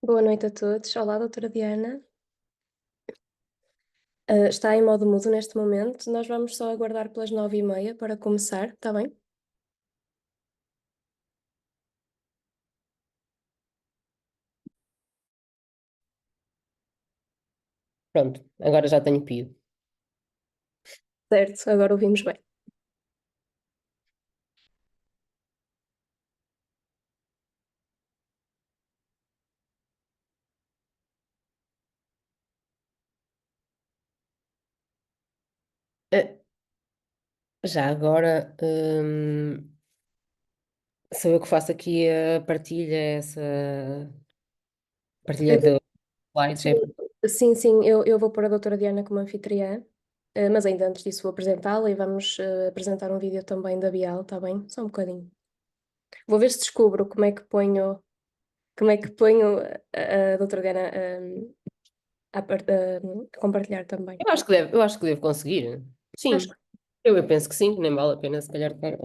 Boa noite a todos. Olá, doutora Diana. Está em modo mudo neste momento. Nós vamos só aguardar pelas 9h30 para começar, está bem? Pronto, agora já tenho pio. Certo, agora ouvimos bem. Eh, Já agora, sou eu que faço aqui a partilha, essa partilha de slides. Sim, sim, eu vou pôr a doutora Diana como anfitriã, mas ainda antes disso vou apresentá-la e vamos apresentar um vídeo também da Bial, está bem? Só um bocadinho. Vou ver se descubro como é que ponho a doutora Diana a compartilhar também. Eu acho que devo conseguir. Acho Sim, que eu penso que sim, que nem vale a pena se calhar estar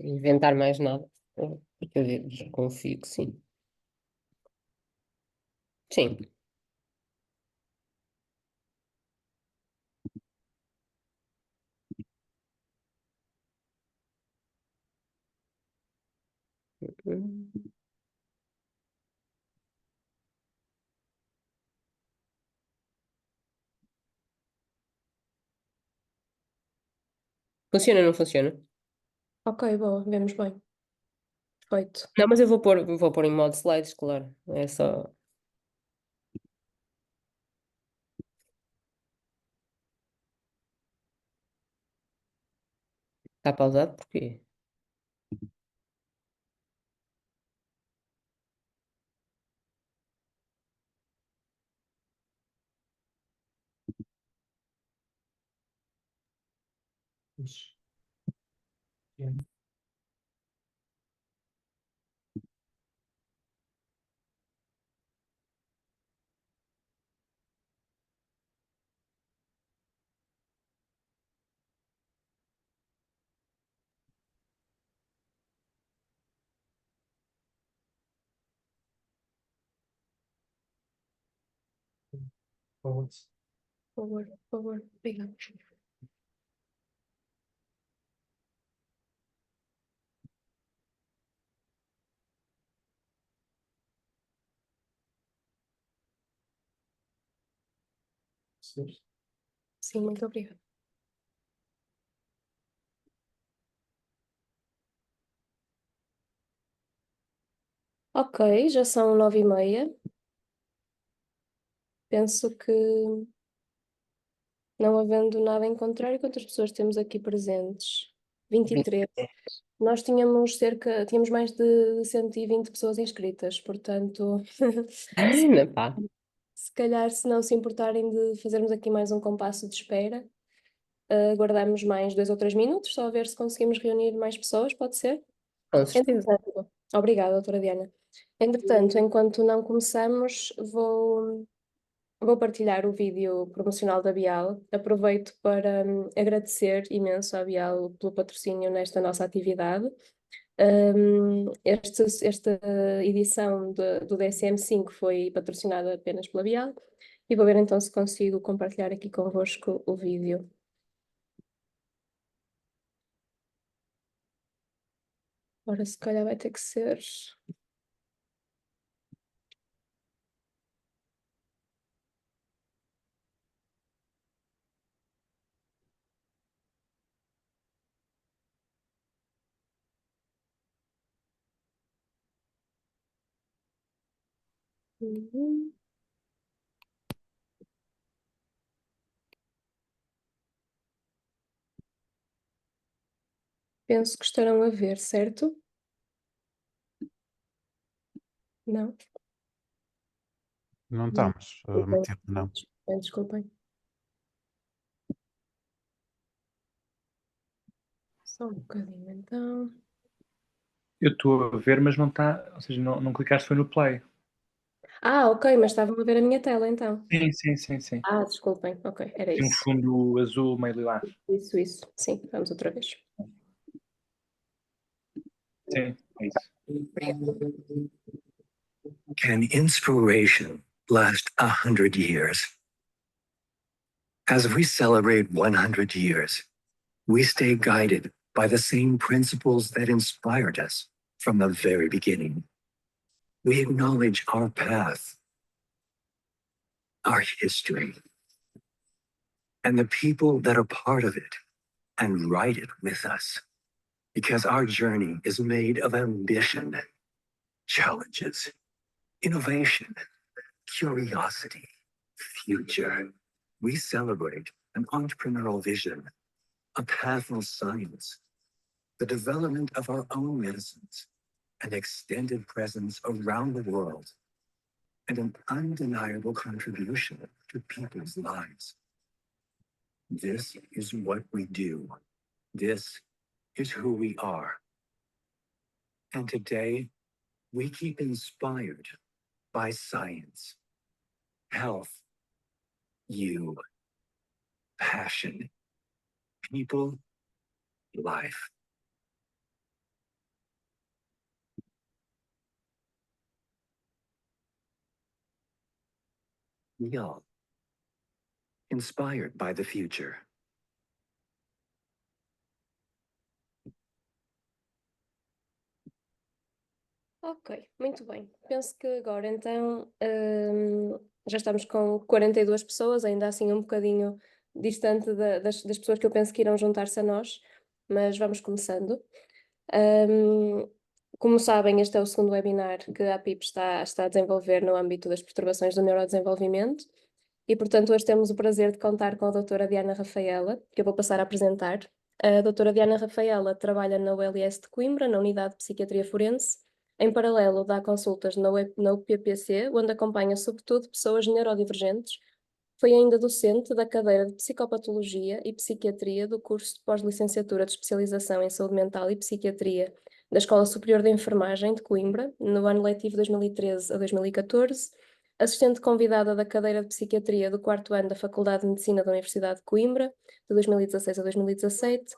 inventar mais nada. Porque eu confio que sim. Sim. Funciona ou não funciona? Ok, boa, vemos bem. Perfeito. Não, mas eu vou pôr em modo slides, claro. É só. Está pausado? Porquê? Por favor, por favor. Obrigada. Sim, muito obrigada. Ok, já são 9h30. Penso que, não havendo nada em contrário, quantas pessoas temos aqui presentes? 23. Nós tínhamos mais de 120 pessoas inscritas, portanto, se, Ainda pá. se calhar, se não se importarem de fazermos aqui mais um compasso de espera, aguardamos mais 2 ou 3 minutos, só a ver se conseguimos reunir mais pessoas, pode ser? Com certeza. Entretanto, obrigada, doutora Diana. Entretanto, enquanto não começamos, vou partilhar o vídeo promocional da Bial. Aproveito para agradecer imenso à Bial pelo patrocínio nesta nossa atividade. Esta edição do DSM-5 foi patrocinada apenas pela Bial e vou ver então se consigo compartilhar aqui convosco o vídeo. Ora, se calhar vai ter que ser. Uhum. Penso que estarão a ver, certo? Não? Não Não. estamos, Desculpem, Matilde, não. desculpem. Só um bocadinho então. Eu estou a ver, mas não está, ou seja, não clicaste foi no play. Ah, ok, mas estavam a ver a minha tela então. Sim, sim, sim, sim. Ah, desculpem, ok, era Tem um isso. fundo azul meio lilás. Isso, sim, vamos outra vez. Sim, é isso. Can inspiration last 100 years? As we celebrate 100 years, we stay guided by the same principles that inspired us from the very beginning. We acknowledge our path, our history, and the people that are part of it and write it with us. Because our journey is made of ambition, challenges, innovation, curiosity, future. We celebrate an entrepreneurial vision, a path of science, the development of our own medicines, an extended presence around the world, and an undeniable contribution to people's lives. This is what we do. This is who we are. And today, we keep inspired by science, health, you, passion, people, life. We all inspired by the future. Ok, muito bem. Penso que agora então já estamos com 42 pessoas, ainda assim um bocadinho distante das pessoas que eu penso que irão juntar-se a nós, mas vamos começando. Como sabem, este é o segundo webinar que a APIP está a desenvolver no âmbito das perturbações do neurodesenvolvimento e, portanto, hoje temos o prazer de contar com a doutora Diana Rafaela, que eu vou passar a apresentar. A doutora Diana Rafaela trabalha na ULS de Coimbra, na Unidade de Psiquiatria Forense. Em paralelo, dá consultas na UPPC, onde acompanha, sobretudo, pessoas neurodivergentes. Foi ainda docente da cadeira de Psicopatologia e Psiquiatria do curso de pós-licenciatura de especialização em Saúde Mental e Psiquiatria da Escola Superior de Enfermagem de Coimbra, no ano letivo 2013 a 2014, assistente convidada da cadeira de Psiquiatria do 4º ano da Faculdade de Medicina da Universidade de Coimbra, de 2016 a 2017,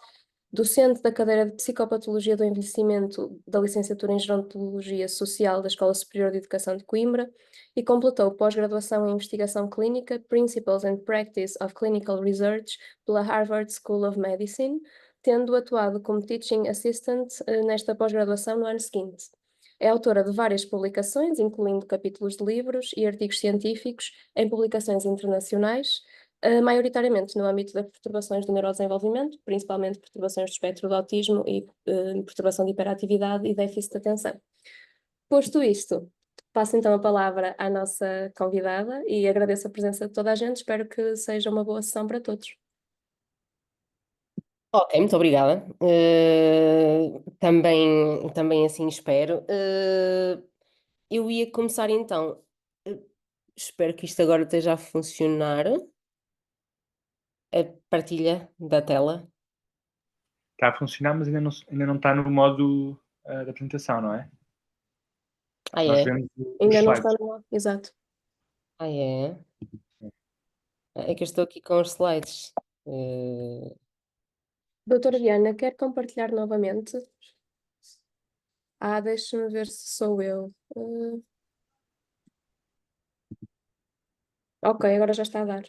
docente da cadeira de Psicopatologia do Envelhecimento da licenciatura em Gerontologia Social da Escola Superior de Educação de Coimbra e completou pós-graduação em Investigação Clínica, Principles and Practice of Clinical Research pela Harvard School of Medicine, tendo atuado como Teaching Assistant nesta pós-graduação no ano seguinte. É autora de várias publicações, incluindo capítulos de livros e artigos científicos em publicações internacionais, maioritariamente no âmbito das perturbações do neurodesenvolvimento, principalmente perturbações do espectro do autismo e perturbação de hiperatividade e déficit de atenção. Posto isto, passo então a palavra à nossa convidada e agradeço a presença de toda a gente, espero que seja uma boa sessão para todos. Ok, muito obrigada. Também assim espero. Eu ia começar então. Espero que isto agora esteja a funcionar. A partilha da tela. Está a funcionar, mas ainda não está no modo da apresentação, não é? Nós É? vemos os Ainda não está slides. no... Exato. É? É que eu estou aqui com os slides. Doutora Diana, quer compartilhar novamente? Deixa-me ver se sou eu. Ok, agora já está a dar.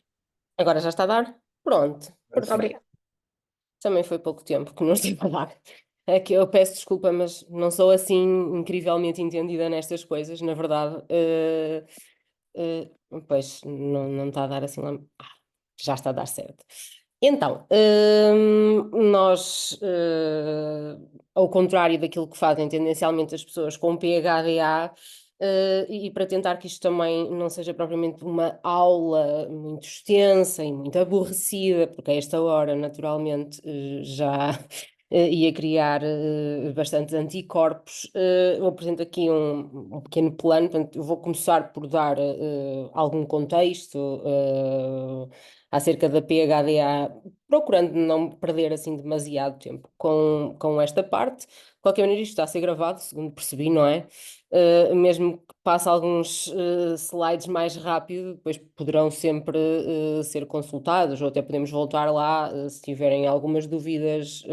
Agora já está a dar? Pronto. Perfeito. Obrigada. Também foi pouco tempo que não estive a dar. É que eu peço desculpa, mas não sou assim incrivelmente entendida nestas coisas, na verdade. Pois não está a dar assim lá. Já está a dar certo. Então, nós, ao contrário daquilo que fazem tendencialmente as pessoas com PHDA, e para tentar que isto também não seja propriamente uma aula muito extensa e muito aborrecida, porque a esta hora, naturalmente, já ia criar bastantes anticorpos. Eu apresento aqui um pequeno plano, portanto, eu vou começar por dar algum contexto acerca da PHDA, procurando não perder assim demasiado tempo com esta parte. De qualquer maneira, isto está a ser gravado, segundo percebi, não é? Mesmo que passe alguns slides mais rápido, depois poderão sempre ser consultados, ou até podemos voltar lá se tiverem algumas dúvidas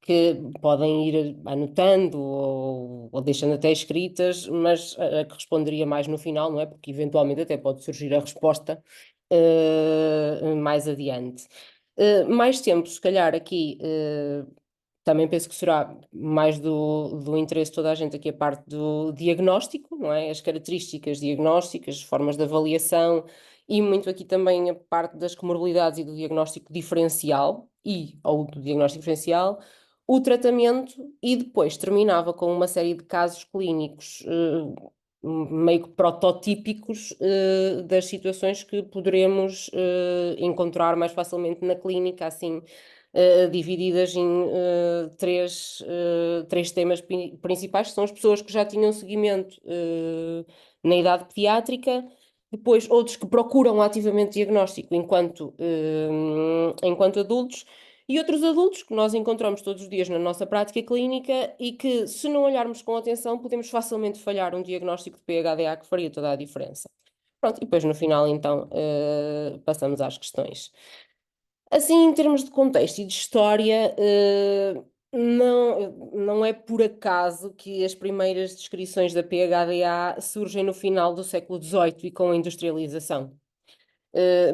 que podem ir anotando ou deixando até escritas, mas a que responderia mais no final, não é? Porque eventualmente até pode surgir a resposta mais adiante. Mais tempo, se calhar aqui também penso que será mais do interesse de toda a gente aqui a parte do diagnóstico, não é? As características diagnósticas, as formas de avaliação e muito aqui também a parte das comorbilidades e do diagnóstico diferencial ou do diagnóstico diferencial, o tratamento e depois terminava com uma série de casos clínicos meio que prototípicos das situações que poderemos encontrar mais facilmente na clínica, assim divididas em três temas principais, que são as pessoas que já tinham seguimento na idade pediátrica, depois outros que procuram ativamente diagnóstico enquanto adultos, e outros adultos que nós encontramos todos os dias na nossa prática clínica e que, se não olharmos com atenção, podemos facilmente falhar um diagnóstico de PHDA que faria toda a diferença. Pronto, e depois no final, então, passamos às questões. Assim, em termos de contexto e de história, não é por acaso que as primeiras descrições da PHDA surgem no final do século XVIII e com a industrialização.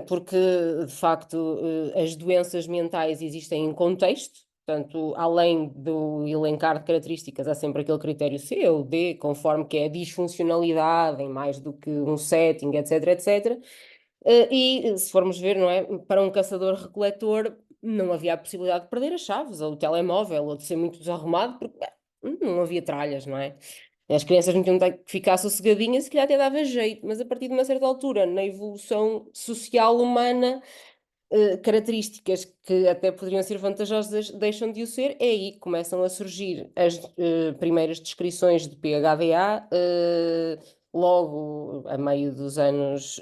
Porque, de facto, as doenças mentais existem em contexto, portanto, além do elencar de características, há sempre aquele critério C ou D, conforme que é a disfuncionalidade em mais do que um setting, etc, etc. E se formos ver, não é? Para um caçador-recoletor não havia a possibilidade de perder as chaves, ou o telemóvel, ou de ser muito desarrumado, porque não havia tralhas, não é? As crianças não tinham que ficar sossegadinhas, se calhar até dava jeito, mas a partir de uma certa altura, na evolução social humana, características que até poderiam ser vantajosas deixam de o ser, é aí que começam a surgir as primeiras descrições de PHDA, logo a meio dos anos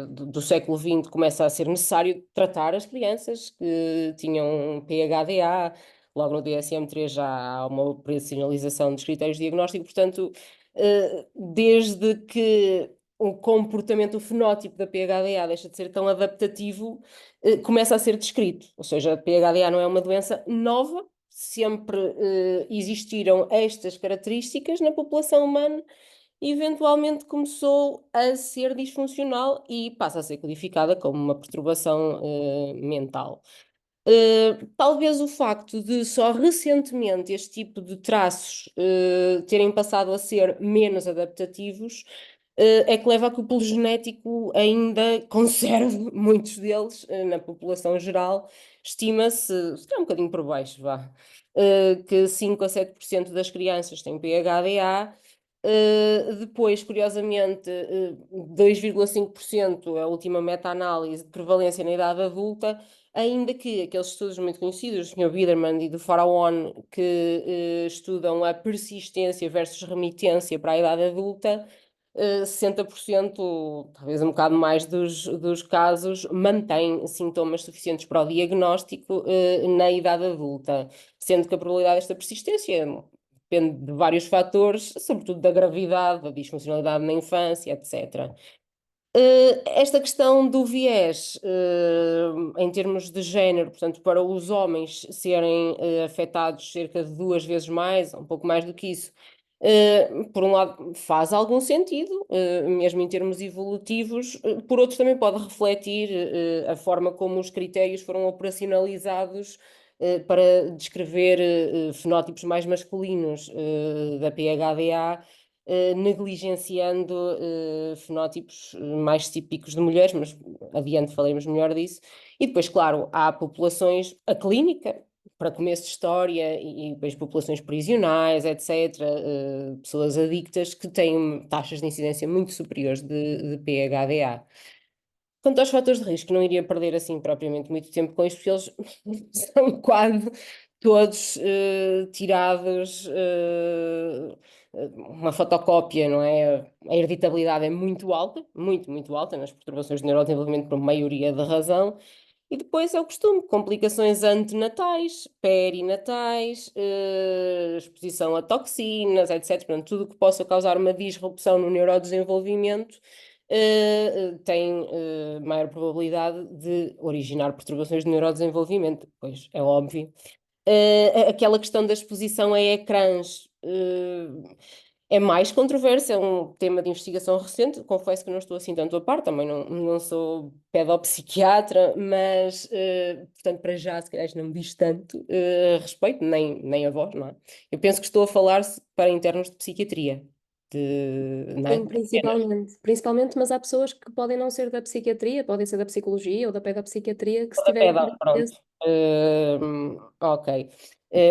do século XX começa a ser necessário tratar as crianças que tinham PHDA, logo no DSM-3 já há uma operacionalização dos critérios de diagnóstico, portanto, desde que o comportamento, o fenótipo da PHDA deixa de ser tão adaptativo, começa a ser descrito. Ou seja, a PHDA não é uma doença nova, sempre existiram estas características na população humana, e eventualmente começou a ser disfuncional e passa a ser codificada como uma perturbação mental. Talvez o facto de só recentemente este tipo de traços terem passado a ser menos adaptativos é que leva a que o pool genético ainda conserve muitos deles na população geral. Estima-se, está um bocadinho por baixo, vá, que 5 a 7% das crianças têm PHDA. Depois, curiosamente, 2,5% é a última meta-análise de prevalência na idade adulta, ainda que aqueles estudos muito conhecidos, do Sr. Biderman e do Faraon, que estudam a persistência versus remitência para a idade adulta, 60%, talvez um bocado mais dos casos, mantém sintomas suficientes para o diagnóstico na idade adulta, sendo que a probabilidade desta persistência depende de vários fatores, sobretudo da gravidade, da disfuncionalidade na infância, etc. Esta questão do viés, em termos de género, portanto, para os homens serem afetados cerca de 2 vezes mais, um pouco mais do que isso, por um lado faz algum sentido, mesmo em termos evolutivos, por outros também pode refletir a forma como os critérios foram operacionalizados para descrever fenótipos mais masculinos da PHDA, negligenciando fenótipos mais típicos de mulheres, mas adiante falaremos melhor disso. E depois, claro, há populações, a clínica, para começo de história, e depois populações prisionais, etc., pessoas adictas que têm taxas de incidência muito superiores de PHDA. Quanto aos fatores de risco, não iria perder assim propriamente muito tempo com isto, porque eles são quase todos tirados, uma fotocópia, não é? A hereditabilidade é muito alta, muito, muito alta nas perturbações de neurodesenvolvimento por maioria da razão. E depois é o costume, complicações antenatais, perinatais, exposição a toxinas, etc. Portanto, tudo o que possa causar uma disrupção no neurodesenvolvimento tem maior probabilidade de originar perturbações de neurodesenvolvimento. Pois é óbvio Aquela questão da exposição a ecrãs é mais controverso, é um tema de investigação recente. Confesso que não estou assim tanto a par, também não sou pedopsiquiatra, mas, portanto, para já, se calhar, isto não me diz tanto a respeito, nem a vós, não é? Eu penso que estou a falar para em termos de psiquiatria, não é? Sim, principalmente, mas há pessoas que podem não ser da psiquiatria, podem ser da psicologia ou da pedopsiquiatria, que se tiverem Pronto. interesse. Ok.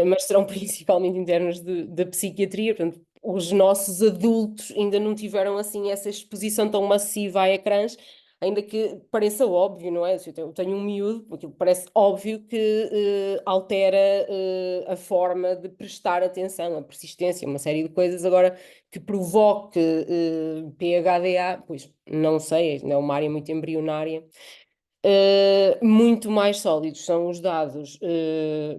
Mas serão principalmente em termos de psiquiatria, portanto, os nossos adultos ainda não tiveram assim essa exposição tão massiva a ecrãs, ainda que pareça óbvio, não é? Se eu tenho um miúdo, aquilo parece óbvio que altera a forma de prestar atenção, a persistência, uma série de coisas. Agora, que provoque PHDA, pois não sei, ainda é uma área muito embrionária. Muito mais sólidos são os dados, por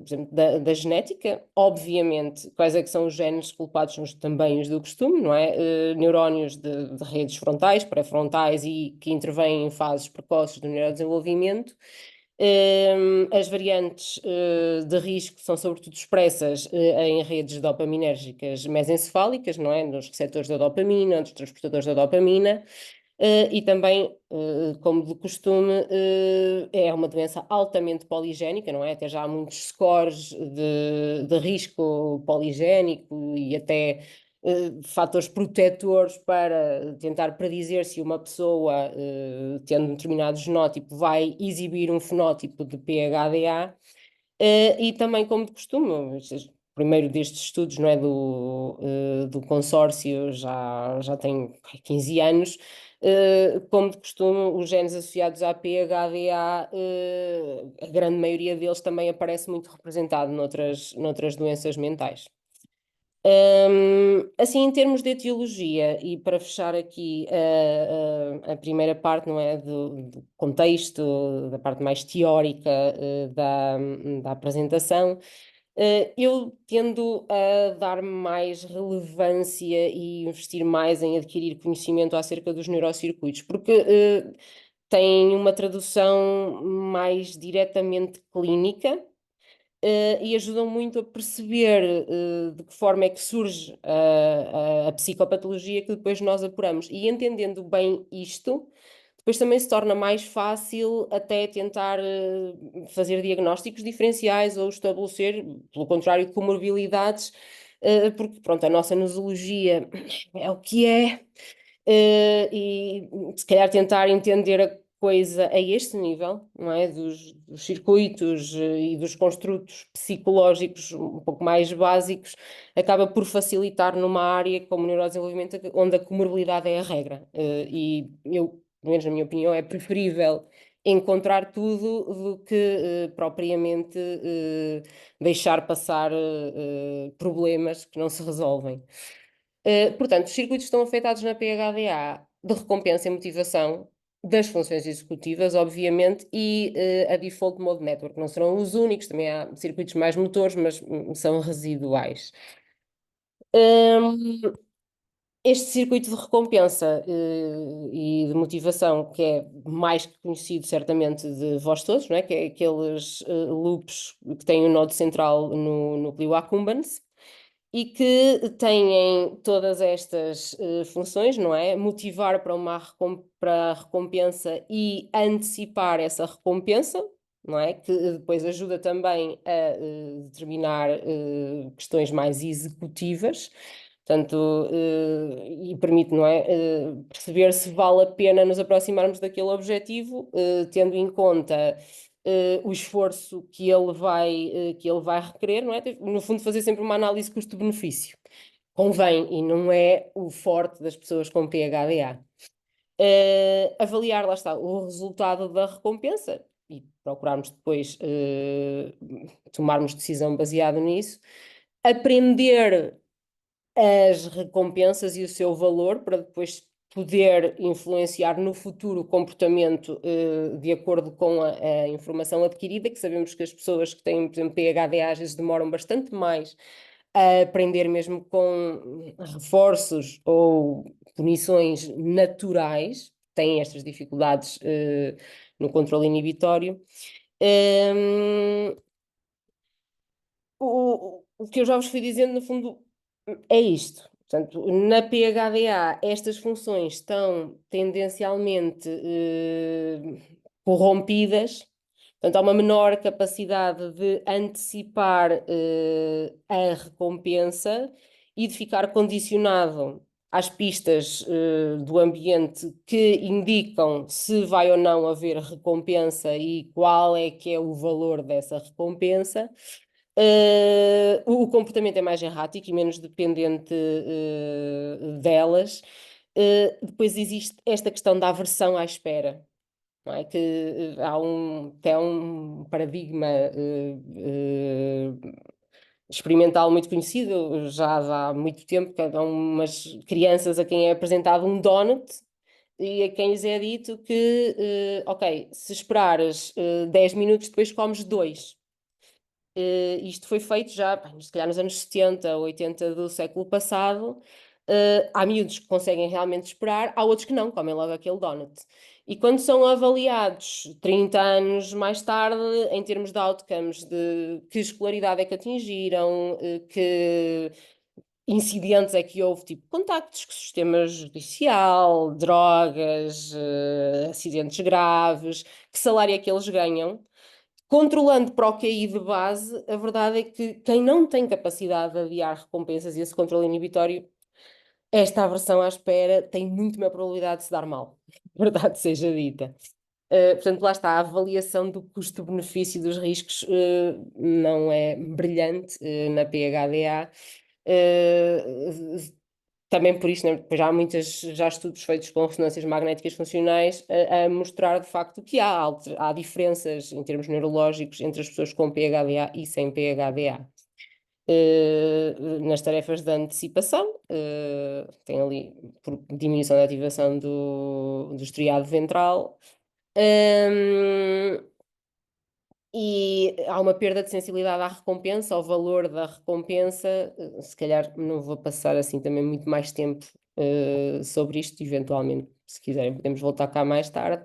exemplo, da genética. Obviamente, quais é que são os genes culpados? São também os do costume, não é? Neurónios de redes frontais, pré-frontais e que intervêm em fases precoces do neurodesenvolvimento. As variantes de risco são sobretudo expressas em redes dopaminérgicas mesencefálicas, não é? Nos receptores da dopamina, dos transportadores da dopamina. E também, como de costume, é uma doença altamente poligénica, não é? Até já há muitos scores de risco poligénico e até fatores protetores para tentar predizer se uma pessoa, tendo um determinado genótipo, vai exibir um fenótipo de PHDA. E também, como de costume, o primeiro destes estudos, não é, do consórcio já tem 15 anos. Como de costume, os genes associados à PHDA, a grande maioria deles também aparece muito representado noutras doenças mentais. Assim, em termos de etiologia, e para fechar aqui a primeira parte, não é, do contexto, da parte mais teórica da apresentação, eu tendo a dar mais relevância e investir mais em adquirir conhecimento acerca dos neurocircuitos, porque tem uma tradução mais diretamente clínica. E ajudam muito a perceber de que forma é que surge a psicopatologia que depois nós apuramos. E entendendo bem isto, depois também se torna mais fácil até tentar fazer diagnósticos diferenciais ou estabelecer, pelo contrário, comorbilidades, porque pronto, a nossa nosologia é o que é. E se calhar tentar entender a coisa a este nível, não é? Dos circuitos e dos construtos psicológicos um pouco mais básicos, acaba por facilitar numa área como o neurodesenvolvimento, onde a comorbilidade é a regra. E eu, pelo menos na minha opinião, é preferível encontrar tudo do que propriamente deixar passar problemas que não se resolvem. Portanto, os circuitos estão afetados na PHDA de recompensa e motivação das funções executivas, obviamente, e a Default Mode Network. Não serão os únicos, também há circuitos mais motores, mas são residuais. Este circuito de recompensa e de motivação, que é mais que conhecido certamente de vós todos, não é? Que é aqueles loops que têm o nodo central no núcleo accumbens, e que têm todas estas funções, não é? Motivar para a recompensa e antecipar essa recompensa, não é? Que depois ajuda também a determinar questões mais executivas. Portanto, e permite, não é, perceber se vale a pena nos aproximarmos daquele objetivo, tendo em conta o esforço que ele vai requerer, não é? No fundo, fazer sempre uma análise custo-benefício. Convém, e não é o forte das pessoas com PHDA. Avaliar, lá está, o resultado da recompensa e procurarmos depois tomarmos decisão baseada nisso. Aprender as recompensas e o seu valor para depois poder influenciar no futuro o comportamento de acordo com a informação adquirida, que sabemos que as pessoas que têm, por exemplo, PHDA às vezes demoram bastante mais a aprender mesmo com reforços ou punições naturais, têm estas dificuldades no controle inibitório. o que eu já vos fui dizendo, no fundo, é isto. Portanto, na PHDA, estas funções estão tendencialmente corrompidas. Portanto, há uma menor capacidade de antecipar a recompensa e de ficar condicionado às pistas do ambiente que indicam se vai ou não haver recompensa e qual é que é o valor dessa recompensa. O comportamento é mais errático e menos dependente delas. Depois existe esta questão da aversão à espera, não é? Que há até um paradigma experimental muito conhecido, já há muito tempo, que há umas crianças a quem é apresentado um donut e a quem lhes é dito que, ok, se esperares 10 minutos, depois comes 2. Isto foi feito já, se calhar nos anos 70, 80 do século passado. Há miúdos que conseguem realmente esperar, há outros que não, comem logo aquele donut. E quando são avaliados 30 anos mais tarde, em termos de outcomes, de que escolaridade é que atingiram, que incidentes é que houve, tipo contactos com o sistema judicial, drogas, acidentes graves, que salário é que eles ganham, controlando para o QI de base, a verdade é que quem não tem capacidade de adiar recompensas e esse controle inibitório, esta aversão à espera tem muito maior probabilidade de se dar mal, verdade seja dita. Portanto, lá está, a avaliação do custo-benefício dos riscos não é brilhante na PHDA. Também por isso, né, depois já há estudos feitos com ressonâncias magnéticas funcionais a mostrar de facto que há diferenças em termos neurológicos entre as pessoas com PHDA e sem PHDA. Nas tarefas de antecipação, tem ali por diminuição da ativação do estriado ventral. E há uma perda de sensibilidade à recompensa, ao valor da recompensa. Se calhar não vou passar assim também muito mais tempo sobre isto, eventualmente, se quiserem, podemos voltar cá mais tarde.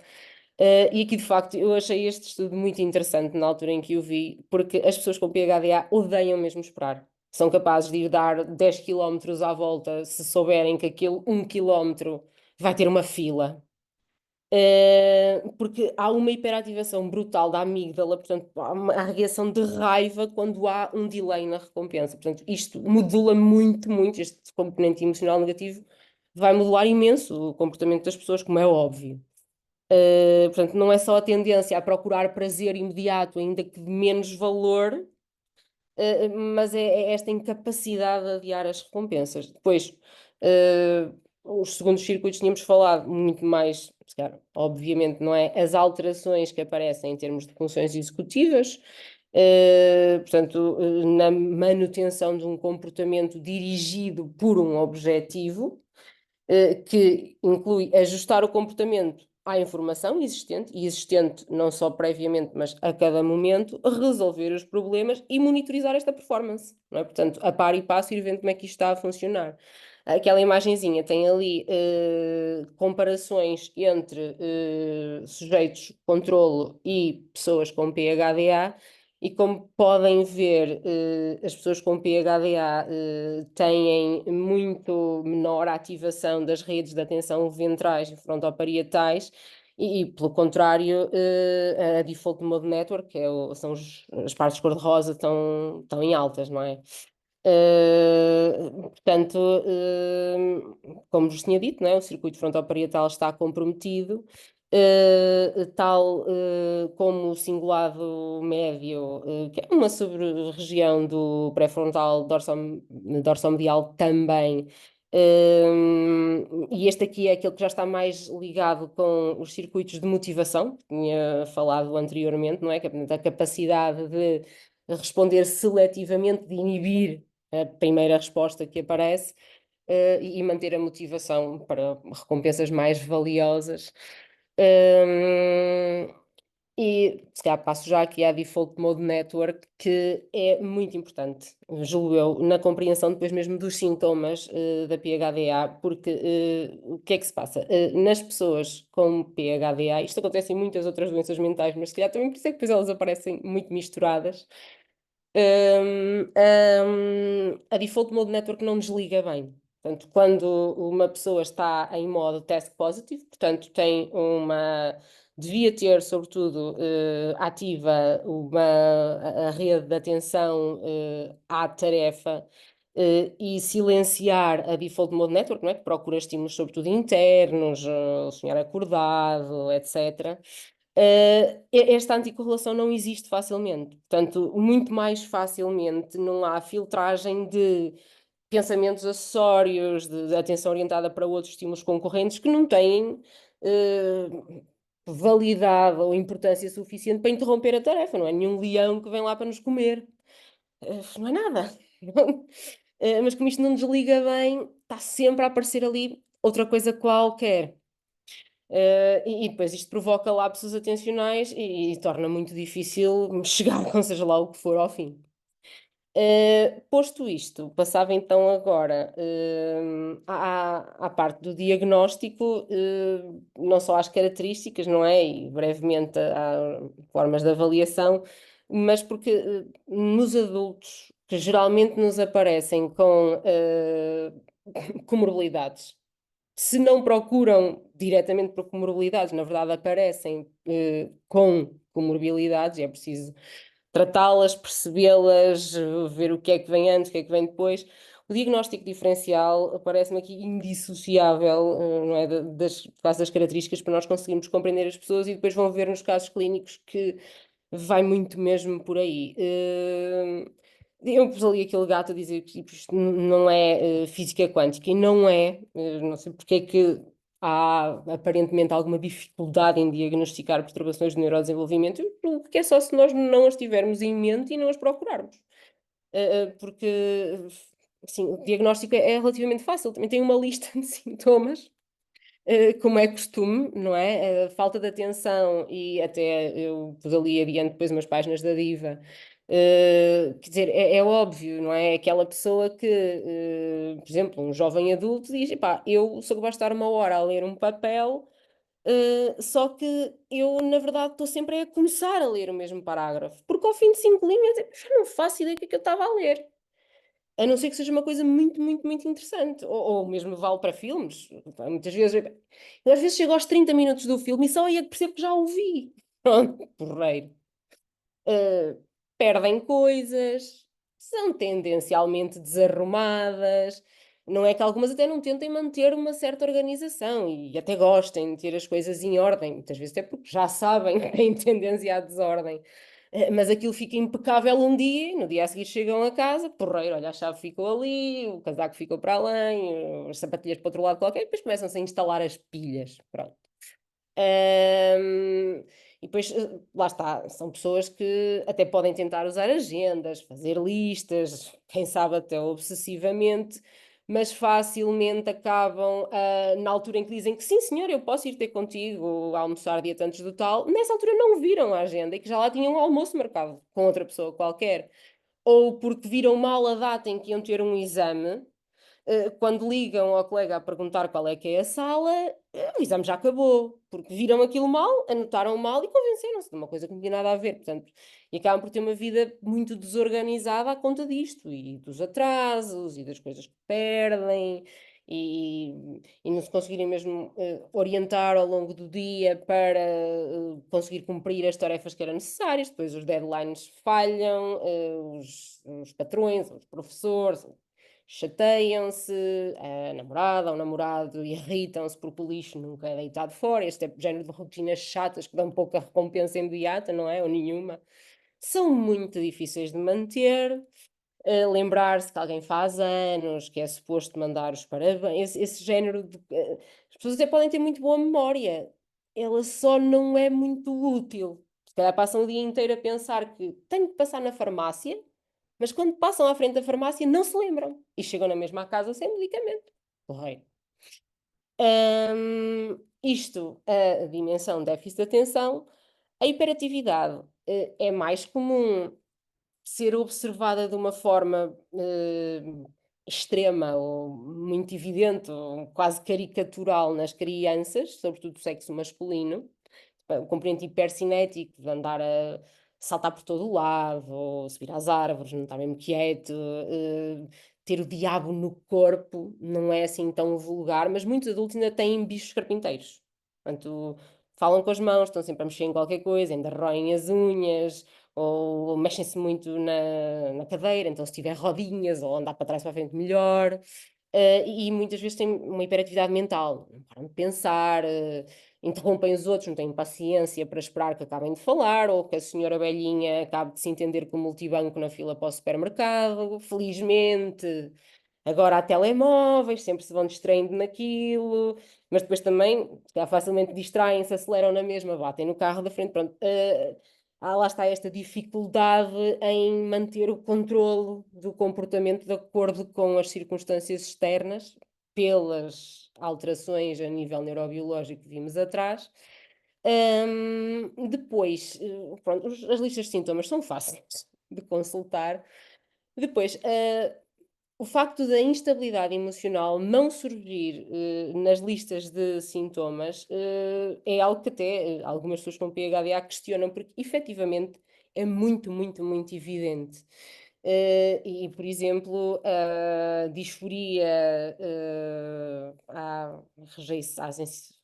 E aqui, de facto, eu achei este estudo muito interessante na altura em que o vi, porque as pessoas com PHDA odeiam mesmo esperar. São capazes de ir dar 10 km à volta se souberem que aquele 1 km vai ter uma fila. Porque há uma hiperativação brutal da amígdala, portanto, há uma reação de raiva quando há um delay na recompensa. Portanto, isto modula muito, muito, este componente emocional negativo vai modular imenso o comportamento das pessoas, como é óbvio. Portanto, não é só a tendência a procurar prazer imediato, ainda que de menos valor, mas é esta incapacidade de adiar as recompensas. Depois, os segundos circuitos tínhamos falado muito mais, obviamente, não é? As alterações que aparecem em termos de funções executivas, portanto, na manutenção de um comportamento dirigido por um objetivo, que inclui ajustar o comportamento à informação existente, e existente não só previamente, mas a cada momento, resolver os problemas e monitorizar esta performance, não é? Portanto, a par e passo, ir vendo como é que isto está a funcionar. Aquela imagenzinha tem ali comparações entre sujeitos controlo e pessoas com PHDA, e como podem ver, as pessoas com PHDA têm muito menor ativação das redes de atenção ventrais e frontoparietais, e pelo contrário, a Default Mode Network, que são as partes cor-de-rosa, estão em altas, não é? Portanto, como vos tinha dito, não é? O circuito frontoparietal está comprometido, tal como o cingulado médio, que é uma sub-região do pré-frontal dorsomedial também. E este aqui é aquele que já está mais ligado com os circuitos de motivação, que tinha falado anteriormente, não é? Que é a capacidade de responder seletivamente, de inibir a primeira resposta que aparece e manter a motivação para recompensas mais valiosas. E se calhar passo já aqui à Default Mode Network, que é muito importante, julgo eu, na compreensão depois mesmo dos sintomas da PHDA, porque o que é que se passa? Nas pessoas com PHDA, isto acontece em muitas outras doenças mentais, mas se calhar também por isso é que depois elas aparecem muito misturadas. A Default Mode Network não desliga bem. Portanto, quando uma pessoa está em modo task positive, portanto, devia ter, sobretudo, ativa a rede de atenção à tarefa e silenciar a Default Mode Network, não é? Que procura estímulos, sobretudo internos, o sonhar acordado, etc. Esta anticorrelação não existe facilmente. Portanto, muito mais facilmente não há filtragem de pensamentos acessórios, de atenção orientada para outros estímulos concorrentes que não têm validade ou importância suficiente para interromper a tarefa. Não é nenhum leão que vem lá para nos comer. Não é nada. Mas como isto não desliga bem, está sempre a aparecer ali outra coisa qualquer. E depois isto provoca lapsos atencionais e torna muito difícil chegar, com seja lá o que for, ao fim. Posto isto, passava então agora à parte do diagnóstico, não só às características, não é? E brevemente às formas de avaliação, mas porque nos adultos, que geralmente nos aparecem com comorbilidades, se não procuram diretamente por comorbilidades, na verdade aparecem com comorbilidades, é preciso tratá-las, percebê-las, ver o que é que vem antes, o que é que vem depois. O diagnóstico diferencial parece-me aqui indissociável, não é, das características para nós conseguirmos compreender as pessoas e depois vão ver nos casos clínicos que vai muito mesmo por aí. Eu pus ali aquele gato a dizer que isto não é física quântica, e não é, não sei porque é que há aparentemente alguma dificuldade em diagnosticar perturbações do neurodesenvolvimento, porque é só se nós não as tivermos em mente e não as procurarmos. Porque, assim, o diagnóstico é relativamente fácil, também tem uma lista de sintomas, como é costume, não é? Falta de atenção, e até eu pus ali adiante depois umas páginas da Diva. Quer dizer, é óbvio, não é? Aquela pessoa que, por exemplo, um jovem adulto diz: epá, eu sou capaz de estar uma hora a ler um papel, só que eu, na verdade, estou sempre a começar a ler o mesmo parágrafo, porque ao fim de 5 linhas eu já não faço ideia do que é que eu estava a ler. A não ser que seja uma coisa muito, muito, muito interessante. Ou mesmo vale para filmes. Muitas vezes, eu às vezes chego aos 30 minutos do filme e só aí é que percebo que já o vi. Pronto, porreiro. Perdem coisas, são tendencialmente desarrumadas. Não é que algumas até não tentem manter uma certa organização e até gostem de ter as coisas em ordem, muitas vezes até porque já sabem que têm tendência à desordem. Mas aquilo fica impecável um dia, no dia a seguir chegam a casa, porreiro, olha, a chave ficou ali, o casaco ficou para além, as sapatilhas para outro lado qualquer, e depois começam-se a instalar as pilhas, pronto. E depois, lá está, são pessoas que até podem tentar usar agendas, fazer listas, quem sabe até obsessivamente, mas facilmente acabam, na altura em que dizem que sim, senhor, eu posso ir ter contigo a almoçar dia tantos do tal, nessa altura não viram a agenda e que já lá tinham um almoço marcado com outra pessoa qualquer. Ou porque viram mal a data em que iam ter um exame, quando ligam ao colega a perguntar qual é que é a sala, o exame já acabou, porque viram aquilo mal, anotaram mal e convenceram-se de uma coisa que não tinha nada a ver, portanto, e acabam por ter uma vida muito desorganizada à conta disto, e dos atrasos, e das coisas que perdem, e não se conseguirem mesmo orientar ao longo do dia para conseguir cumprir as tarefas que eram necessárias, depois os deadlines falham, os patrões, os professores chateiam-se, a namorada ou o namorado irritam-se porque o lixo nunca é deitado fora, este é o género de rotinas chatas que dão pouca recompensa imediata, não é? Ou nenhuma. São muito difíceis de manter. Lembrar-se que alguém faz anos, que é suposto mandar os parabéns, esse género de. As pessoas até podem ter muito boa memória, ela só não é muito útil. Se calhar passam o dia inteiro a pensar que tenho que passar na farmácia, mas quando passam à frente da farmácia não se lembram e chegam na mesma casa sem medicamento. Correio. Isto, a dimensão déficit de atenção. A hiperatividade é mais comum ser observada de uma forma extrema ou muito evidente ou quase caricatural nas crianças, sobretudo do sexo masculino. O componente hipercinético de andar saltar por todo o lado, ou subir às árvores, não estar mesmo quieto, ter o diabo no corpo, não é assim tão vulgar, mas muitos adultos ainda têm bichos carpinteiros. Portanto, falam com as mãos, estão sempre a mexer em qualquer coisa, ainda roem as unhas, ou mexem-se muito na cadeira, então se tiver rodinhas, ou andar para trás para a frente melhor. E muitas vezes têm uma hiperatividade mental, não param de pensar, interrompem os outros, não têm paciência para esperar que acabem de falar, ou que a senhora velhinha acabe de se entender com o multibanco na fila para o supermercado. Felizmente, agora há telemóveis, sempre se vão distraindo naquilo, mas depois também, se calhar facilmente distraem-se, aceleram na mesma, batem no carro da frente, pronto. Lá está esta dificuldade em manter o controlo do comportamento de acordo com as circunstâncias externas, pelas alterações a nível neurobiológico que vimos atrás. Depois, pronto, as listas de sintomas são fáceis de consultar. Depois, o facto da instabilidade emocional não surgir nas listas de sintomas é algo que até algumas pessoas com PHDA questionam, porque efetivamente é muito, muito, muito evidente. E, por exemplo, a disforia, a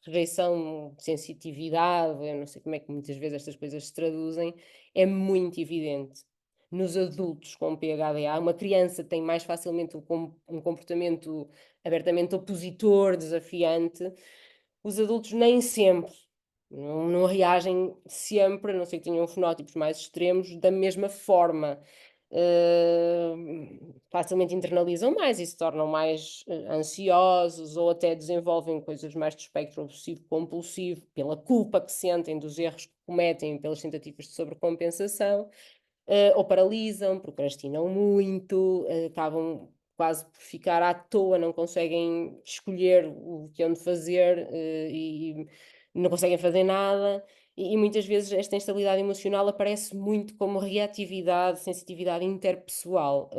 rejeição, sensitividade, eu não sei como é que muitas vezes estas coisas se traduzem, é muito evidente nos adultos com PHDA. Uma criança tem mais facilmente um comportamento abertamente opositor, desafiante. Os adultos nem sempre, não reagem sempre, a não ser que tenham fenótipos mais extremos, da mesma forma. Facilmente internalizam mais e se tornam mais ansiosos, ou até desenvolvem coisas mais do espectro obsessivo-compulsivo, pela culpa que sentem dos erros que cometem, pelas tentativas de sobrecompensação. Ou paralisam, procrastinam muito, acabam quase por ficar à toa, não conseguem escolher o que hão de fazer, e não conseguem fazer nada. E muitas vezes esta instabilidade emocional aparece muito como reatividade, sensitividade interpessoal,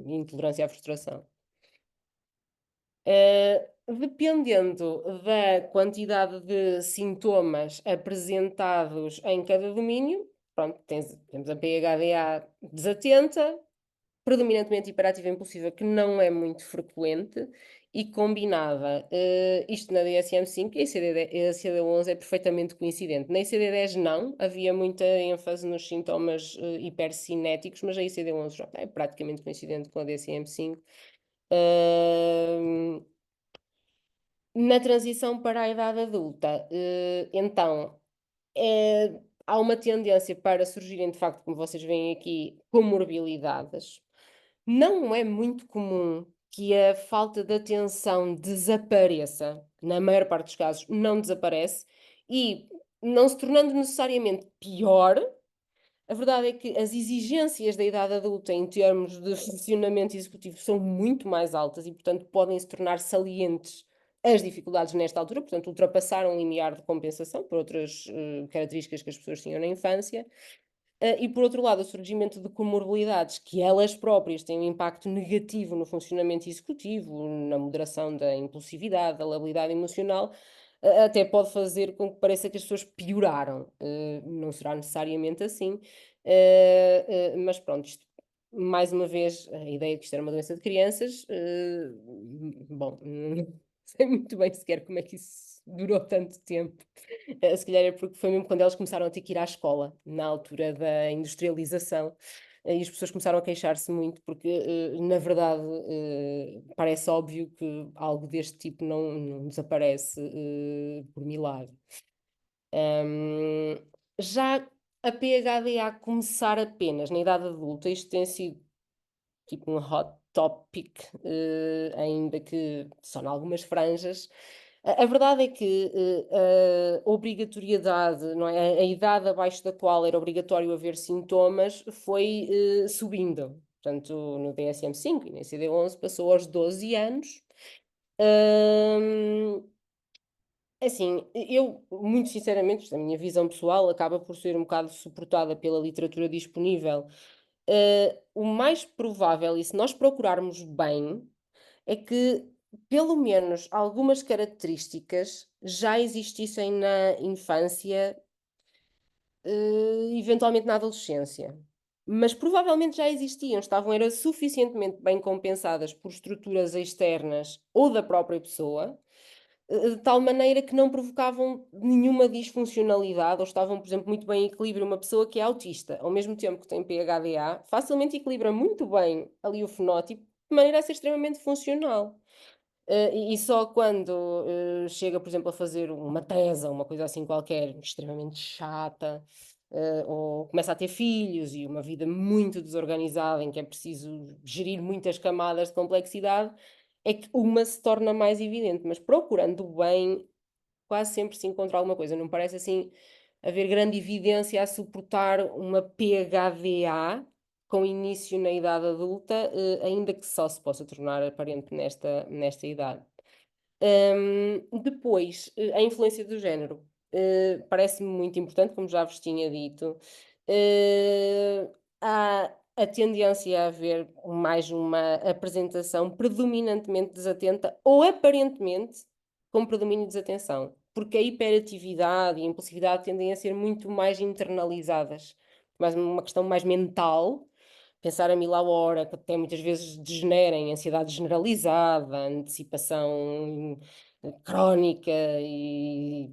intolerância à frustração. Dependendo da quantidade de sintomas apresentados em cada domínio, pronto, temos a PHDA desatenta, predominantemente hiperativa e impulsiva, que não é muito frequente, e combinada. Isto na DSM-5 e a ICD-11 é perfeitamente coincidente. Na ICD-10 não, havia muita ênfase nos sintomas hipercinéticos, mas a ICD-11 já é praticamente coincidente com a DSM-5. Na transição para a idade adulta, então, há uma tendência para surgirem, de facto, como vocês veem aqui, comorbilidades. Não é muito comum que a falta de atenção desapareça. Na maior parte dos casos, não desaparece. E, não se tornando necessariamente pior, a verdade é que as exigências da idade adulta em termos de funcionamento executivo são muito mais altas e, portanto, podem se tornar salientes as dificuldades nesta altura, portanto, ultrapassaram um limiar de compensação por outras características que as pessoas tinham na infância. E, por outro lado, o surgimento de comorbilidades que elas próprias têm um impacto negativo no funcionamento executivo, na moderação da impulsividade, da labilidade emocional, até pode fazer com que pareça que as pessoas pioraram. Não será necessariamente assim, mas pronto, isto, mais uma vez, a ideia de que isto era uma doença de crianças, bom, não sei muito bem sequer como é que isso durou tanto tempo. Se calhar é porque foi mesmo quando elas começaram a ter que ir à escola, na altura da industrialização, e as pessoas começaram a queixar-se muito, porque, na verdade, parece óbvio que algo deste tipo não desaparece por milagre. Já a PHDA começar apenas na idade adulta, isto tem sido tipo um hot topic, ainda que só em algumas franjas. A verdade é que a obrigatoriedade, não é? A idade abaixo da qual era obrigatório haver sintomas foi subindo. Portanto, no DSM-5 e na ICD-11 passou aos 12 anos. Assim, eu, muito sinceramente, isto é a minha visão pessoal, acaba por ser um bocado suportada pela literatura disponível. O mais provável, e se nós procurarmos bem, é que pelo menos algumas características já existissem na infância eventualmente na adolescência. Mas provavelmente já existiam, era suficientemente bem compensadas por estruturas externas ou da própria pessoa, de tal maneira que não provocavam nenhuma disfuncionalidade ou estavam, por exemplo, muito bem em equilíbrio. Uma pessoa que é autista, ao mesmo tempo que tem PHDA, facilmente equilibra muito bem ali o fenótipo, de maneira a ser extremamente funcional. E só quando chega, por exemplo, a fazer uma tese ou uma coisa assim qualquer, extremamente chata, ou começa a ter filhos e uma vida muito desorganizada em que é preciso gerir muitas camadas de complexidade, é que uma se torna mais evidente. Mas procurando bem, quase sempre se encontra alguma coisa. Não parece assim haver grande evidência a suportar uma PHDA com início na idade adulta, ainda que só se possa tornar aparente nesta idade. Depois, a influência do género. Parece-me muito importante, como já vos tinha dito. Há a tendência a haver mais uma apresentação predominantemente desatenta ou aparentemente com predomínio de desatenção, porque a hiperatividade e a impulsividade tendem a ser muito mais internalizadas, mais uma questão mais mental. Pensar a mil à hora, que até muitas vezes degenera em ansiedade generalizada, antecipação crónica e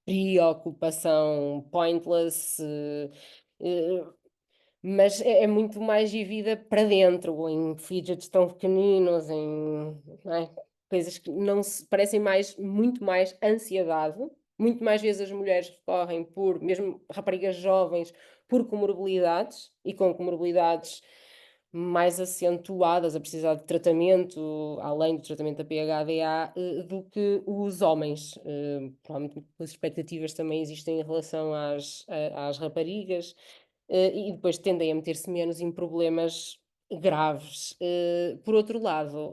preocupação pointless, mas é muito mais vivida para dentro, em fidgets tão pequeninos, não é? Coisas que não se parecem muito mais ansiedade. Muito mais vezes as mulheres recorrem mesmo raparigas jovens, por comorbilidades e com comorbilidades mais acentuadas a precisar de tratamento, além do tratamento da PHDA, do que os homens. Provavelmente as expectativas também existem em relação às raparigas, e depois tendem a meter-se menos em problemas graves. Por outro lado,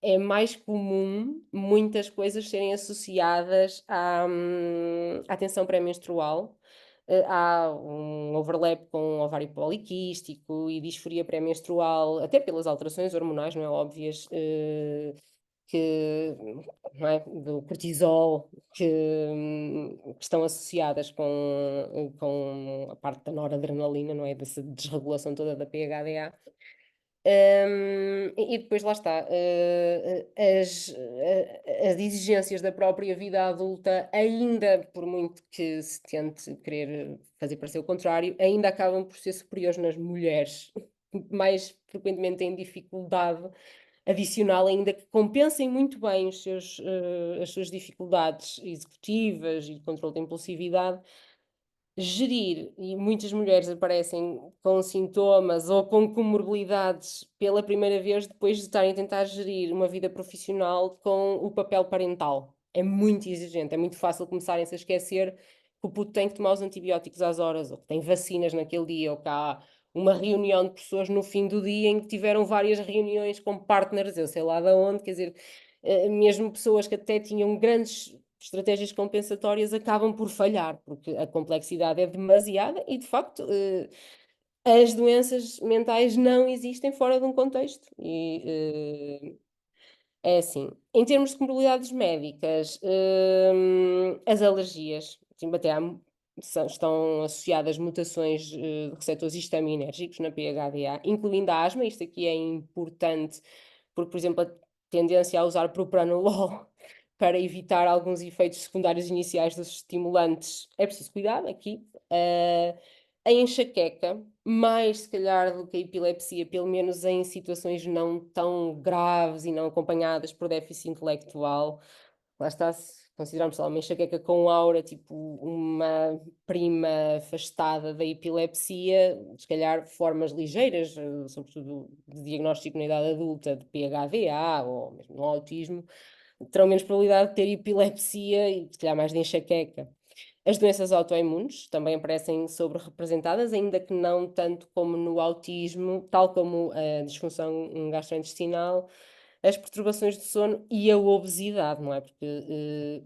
é mais comum muitas coisas serem associadas à tensão pré-menstrual. Há um overlap com ovário poliquístico e disforia pré-menstrual, até pelas alterações hormonais, não é, óbvias, não é, do cortisol, que estão associadas com a parte da noradrenalina, não é, dessa desregulação toda da PHDA. E depois lá está, as exigências da própria vida adulta, ainda por muito que se tente querer fazer parecer o contrário, ainda acabam por ser superiores nas mulheres, mais frequentemente têm dificuldade adicional, ainda que compensem muito bem as suas dificuldades executivas e de controle da impulsividade. Gerir, e muitas mulheres aparecem com sintomas ou com comorbilidades pela primeira vez depois de estarem a tentar gerir uma vida profissional com o papel parental. É muito exigente, é muito fácil começarem-se a esquecer que o puto tem que tomar os antibióticos às horas, ou que tem vacinas naquele dia, ou que há uma reunião de pessoas no fim do dia em que tiveram várias reuniões com partners, eu sei lá de onde, quer dizer, mesmo pessoas que até tinham grandes estratégias compensatórias acabam por falhar, porque a complexidade é demasiada e, de facto, as doenças mentais não existem fora de um contexto. E é assim. Em termos de comorbidades médicas, as alergias, assim, até estão associadas mutações de receptores histaminérgicos na PHDA, incluindo a asma. Isto aqui é importante porque, por exemplo, a tendência a usar propranolol para evitar alguns efeitos secundários iniciais dos estimulantes, é preciso cuidado aqui. A enxaqueca, mais se calhar do que a epilepsia, pelo menos em situações não tão graves e não acompanhadas por déficit intelectual. Lá está, se considerarmos lá uma enxaqueca com aura, tipo uma prima afastada da epilepsia, se calhar formas ligeiras, sobretudo de diagnóstico na idade adulta, de PHDA ou mesmo no autismo, terão menos probabilidade de ter epilepsia e se calhar mais de enxaqueca. As doenças autoimunes também aparecem sobre-representadas, ainda que não tanto como no autismo, tal como a disfunção gastrointestinal, as perturbações do sono e a obesidade, não é? Porque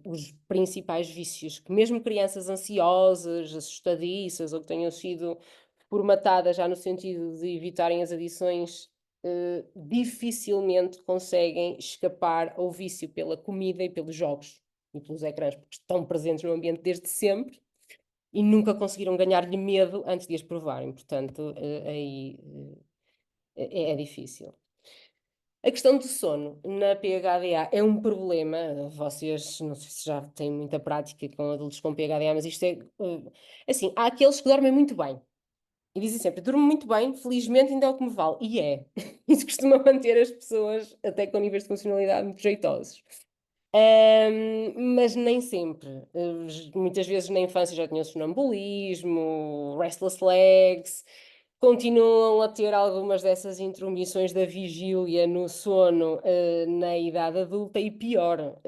os principais vícios que mesmo crianças ansiosas, assustadiças ou que tenham sido formatadas já no sentido de evitarem as adições, dificilmente conseguem escapar ao vício pela comida e pelos jogos e pelos ecrãs, porque estão presentes no ambiente desde sempre e nunca conseguiram ganhar-lhe medo antes de as provarem. Portanto, aí é difícil. A questão do sono na PHDA é um problema. Vocês, não sei se já têm muita prática com adultos com PHDA, mas isto é assim, há aqueles que dormem muito bem. E dizem sempre, durmo muito bem, felizmente ainda é o que me vale. E é. Isso costuma manter as pessoas até com níveis de funcionalidade muito jeitosos. Mas nem sempre. Muitas vezes na infância já tinham sonambulismo, restless legs, continuam a ter algumas dessas intromissões da vigília no sono na idade adulta e pior,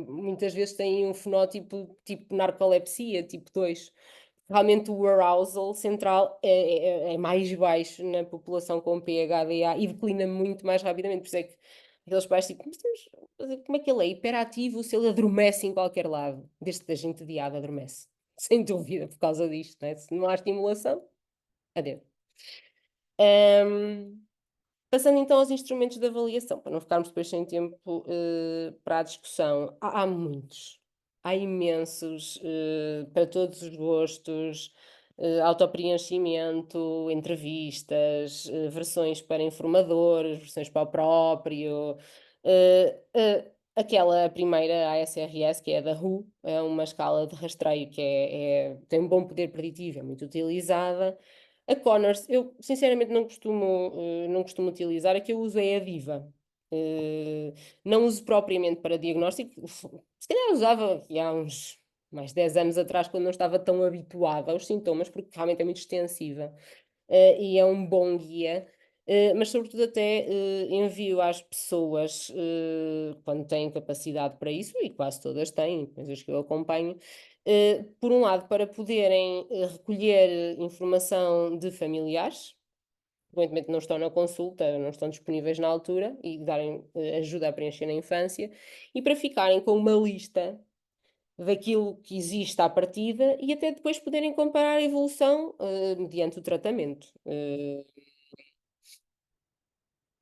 muitas vezes têm um fenótipo tipo narcolepsia, tipo 2. Realmente o arousal central é mais baixo na população com PHDA e declina muito mais rapidamente. Por isso é que aqueles pais tipo, como é que ele é hiperativo se ele adormece em qualquer lado? Desde que a gente adiada adormece. Sem dúvida, por causa disto, né? Se não há estimulação, adeus. Passando então aos instrumentos de avaliação, para não ficarmos depois sem tempo para a discussão. Há muitos, há imensos, para todos os gostos, autopreenchimento, entrevistas, versões para informadores, versões para o próprio. Aquela primeira ASRS, que é da WHO, é uma escala de rastreio que tem um bom poder preditivo, é muito utilizada. A Connors, eu sinceramente não costumo utilizar, a que eu uso é a Diva. Não uso propriamente para diagnóstico, se calhar usava aqui há uns mais 10 anos atrás, quando não estava tão habituada aos sintomas, porque realmente é muito extensiva e é um bom guia. Mas sobretudo até envio às pessoas quando têm capacidade para isso, e quase todas têm, coisas que eu acompanho, por um lado para poderem recolher informação de familiares, frequentemente não estão na consulta, não estão disponíveis na altura, e darem ajuda a preencher na infância, e para ficarem com uma lista daquilo que existe à partida e até depois poderem comparar a evolução mediante o tratamento.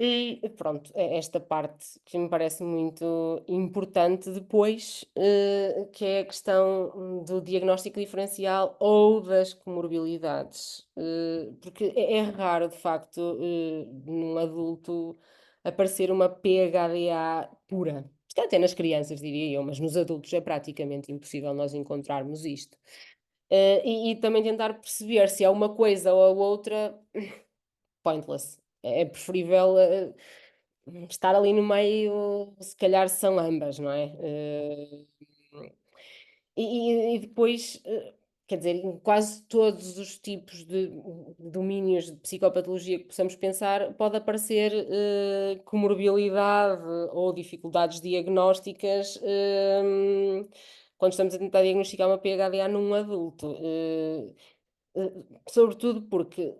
E pronto, é esta parte que me parece muito importante depois, que é a questão do diagnóstico diferencial ou das comorbilidades. Porque é raro, de facto, num adulto aparecer uma PHDA pura. Isto é até nas crianças, diria eu, mas nos adultos é praticamente impossível nós encontrarmos isto. E também tentar perceber se é uma coisa ou a outra, pointless. É preferível estar ali no meio, se calhar são ambas, não é? E depois, quer dizer, em quase todos os tipos de domínios de psicopatologia que possamos pensar, pode aparecer comorbilidade ou dificuldades diagnósticas quando estamos a tentar diagnosticar uma PHDA num adulto. Sobretudo porque,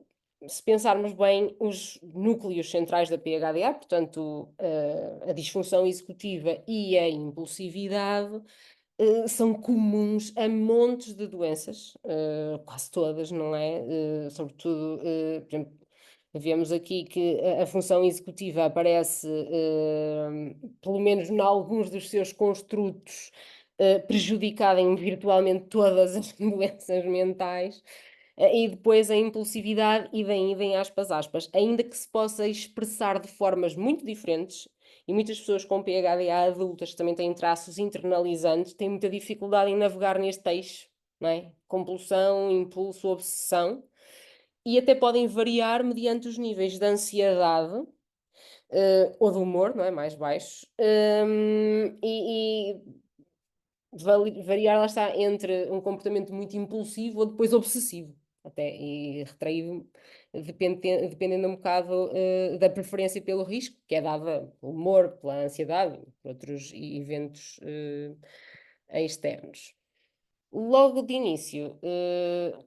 se pensarmos bem, os núcleos centrais da PHDA, portanto, a disfunção executiva e a impulsividade, são comuns a montes de doenças, quase todas, não é? Sobretudo, por exemplo, vemos aqui que a função executiva aparece, pelo menos em alguns dos seus construtos, prejudicada em virtualmente todas as doenças mentais. E depois a impulsividade, idem, aspas, aspas, ainda que se possa expressar de formas muito diferentes, e muitas pessoas com PHDA adultas que também têm traços internalizantes têm muita dificuldade em navegar neste eixo, não é? Compulsão, impulso, obsessão, e até podem variar mediante os níveis de ansiedade ou de humor, não é? Mais baixos, e variar, lá está, entre um comportamento muito impulsivo ou depois obsessivo, até, e retraído, dependendo um bocado da preferência pelo risco, que é dada pelo humor, pela ansiedade, por outros eventos externos. Logo de início,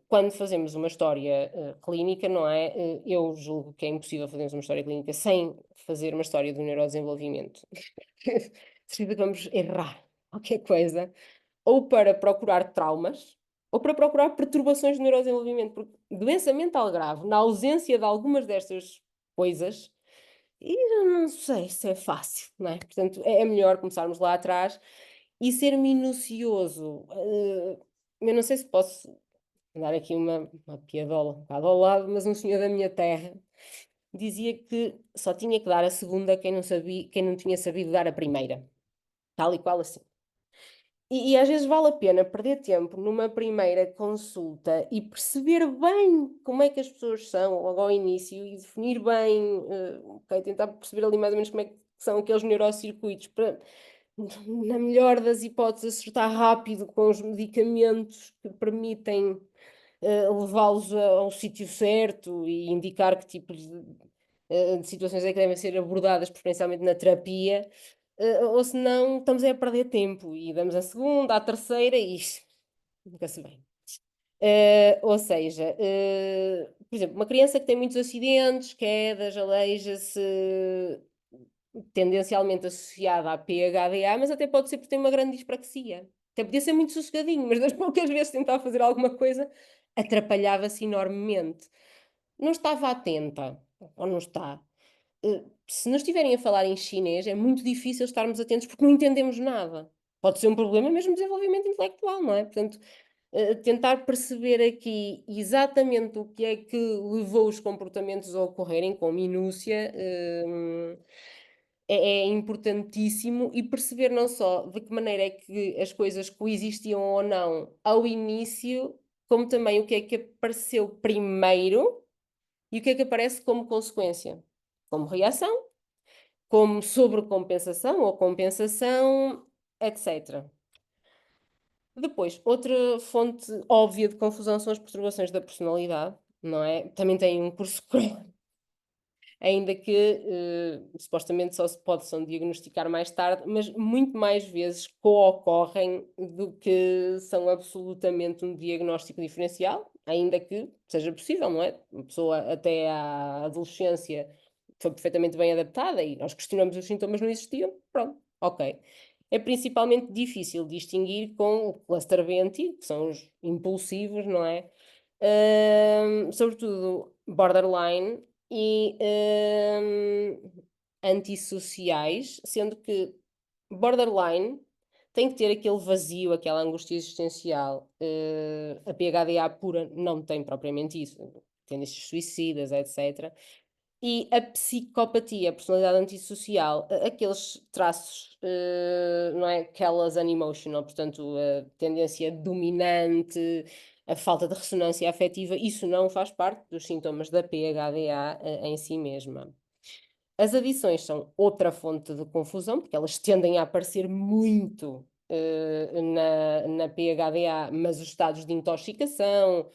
quando fazemos uma história clínica, não é? Eu julgo que é impossível fazermos uma história clínica sem fazer uma história do neurodesenvolvimento. Se vamos errar qualquer coisa, ou para procurar traumas, ou para procurar perturbações do neurodesenvolvimento, porque doença mental grave, na ausência de algumas destas coisas, e eu não sei se é fácil, não é? Portanto, é melhor começarmos lá atrás e ser minucioso. Eu não sei se posso dar aqui uma piadola um bocado ao lado, mas um senhor da minha terra dizia que só tinha que dar a segunda quem não tinha sabido dar a primeira. Tal e qual assim. E às vezes vale a pena perder tempo numa primeira consulta e perceber bem como é que as pessoas são logo ao início e definir bem, tentar perceber ali mais ou menos como é que são aqueles neurocircuitos para, na melhor das hipóteses, acertar rápido com os medicamentos que permitem levá-los ao sítio certo e indicar que tipo de situações é que devem ser abordadas, preferencialmente na terapia, ou se não, estamos a perder tempo e damos a segunda, a terceira e isto nunca se vê. Ou seja, por exemplo, uma criança que tem muitos acidentes, quedas, aleija-se, tendencialmente associada à PHDA, mas até pode ser porque tem uma grande dispraxia. Até podia ser muito sossegadinho, mas das poucas vezes tentar fazer alguma coisa, atrapalhava-se enormemente. Não estava atenta, ou não está. Se nos estiverem a falar em chinês, é muito difícil estarmos atentos porque não entendemos nada. Pode ser um problema mesmo de desenvolvimento intelectual, não é? Portanto, tentar perceber aqui exatamente o que é que levou os comportamentos a ocorrerem com minúcia é importantíssimo, e perceber não só de que maneira é que as coisas coexistiam ou não ao início, como também o que é que apareceu primeiro e o que é que aparece como consequência, como reação, como sobrecompensação ou compensação, etc. Depois, outra fonte óbvia de confusão são as perturbações da personalidade, não é? Também tem um curso ainda que supostamente só se possam diagnosticar mais tarde, mas muito mais vezes co-ocorrem do que são absolutamente um diagnóstico diferencial, ainda que seja possível, não é? Uma pessoa até à adolescência foi perfeitamente bem adaptada e nós questionamos os sintomas, não existiam, pronto, ok. É principalmente difícil distinguir com o cluster B antigo, que são os impulsivos, não é? Sobretudo borderline e antissociais, sendo que borderline tem que ter aquele vazio, aquela angústia existencial. A PHDA pura não tem propriamente isso, tendências suicidas, etc. E a psicopatia, a personalidade antissocial, aqueles traços, não é? Callous unemotional, portanto, a tendência dominante, a falta de ressonância afetiva, isso não faz parte dos sintomas da PHDA em si mesma. As adições são outra fonte de confusão, porque elas tendem a aparecer muito na PHDA, mas os estados de intoxicação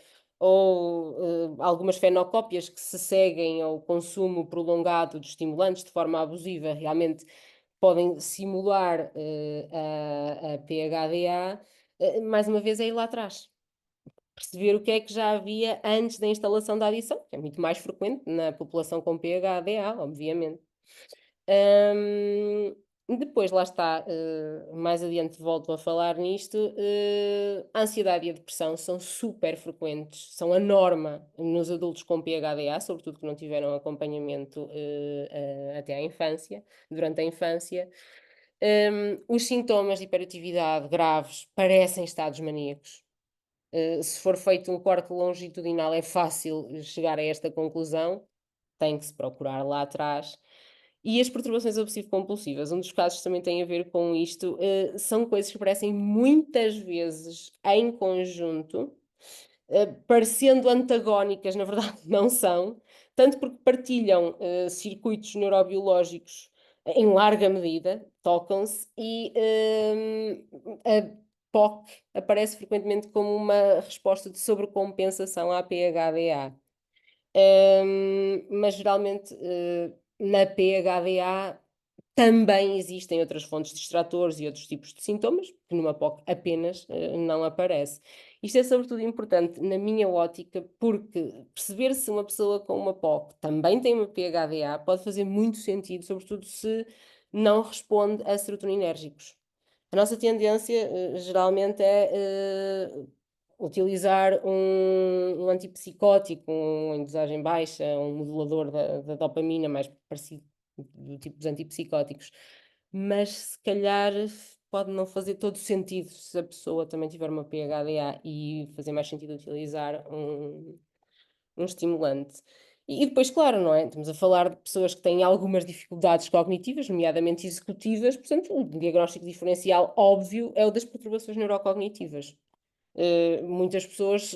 ou algumas fenocópias que se seguem ao consumo prolongado de estimulantes de forma abusiva realmente podem simular a PHDA. Mais uma vez é ir lá atrás. Perceber o que é que já havia antes da instalação da adição, que é muito mais frequente na população com PHDA, obviamente. Depois, lá está, mais adiante volto a falar nisto, a ansiedade e a depressão são super frequentes, são a norma nos adultos com PHDA, sobretudo que não tiveram acompanhamento até à infância, durante a infância. Os sintomas de hiperatividade graves parecem estados maníacos. Se for feito um corte longitudinal é fácil chegar a esta conclusão, tem que se procurar lá atrás. E as perturbações obsessivo-compulsivas, um dos casos também tem a ver com isto, são coisas que aparecem muitas vezes em conjunto, parecendo antagónicas, na verdade não são, tanto porque partilham circuitos neurobiológicos em larga medida, tocam-se, e a POC aparece frequentemente como uma resposta de sobrecompensação à PHDA. Mas geralmente na PHDA também existem outras fontes de distratores e outros tipos de sintomas, que numa POC apenas não aparece. Isto é sobretudo importante na minha ótica, porque perceber se uma pessoa com uma POC também tem uma PHDA pode fazer muito sentido, sobretudo se não responde a serotoninérgicos. A nossa tendência geralmente é utilizar um antipsicótico, em dosagem baixa, um modulador da dopamina, mais parecido do tipo dos antipsicóticos. Mas se calhar pode não fazer todo sentido se a pessoa também tiver uma PHDA e fazer mais sentido utilizar um estimulante. E depois, claro, não é? Estamos a falar de pessoas que têm algumas dificuldades cognitivas, nomeadamente executivas, portanto, o diagnóstico diferencial óbvio é o das perturbações neurocognitivas. Muitas pessoas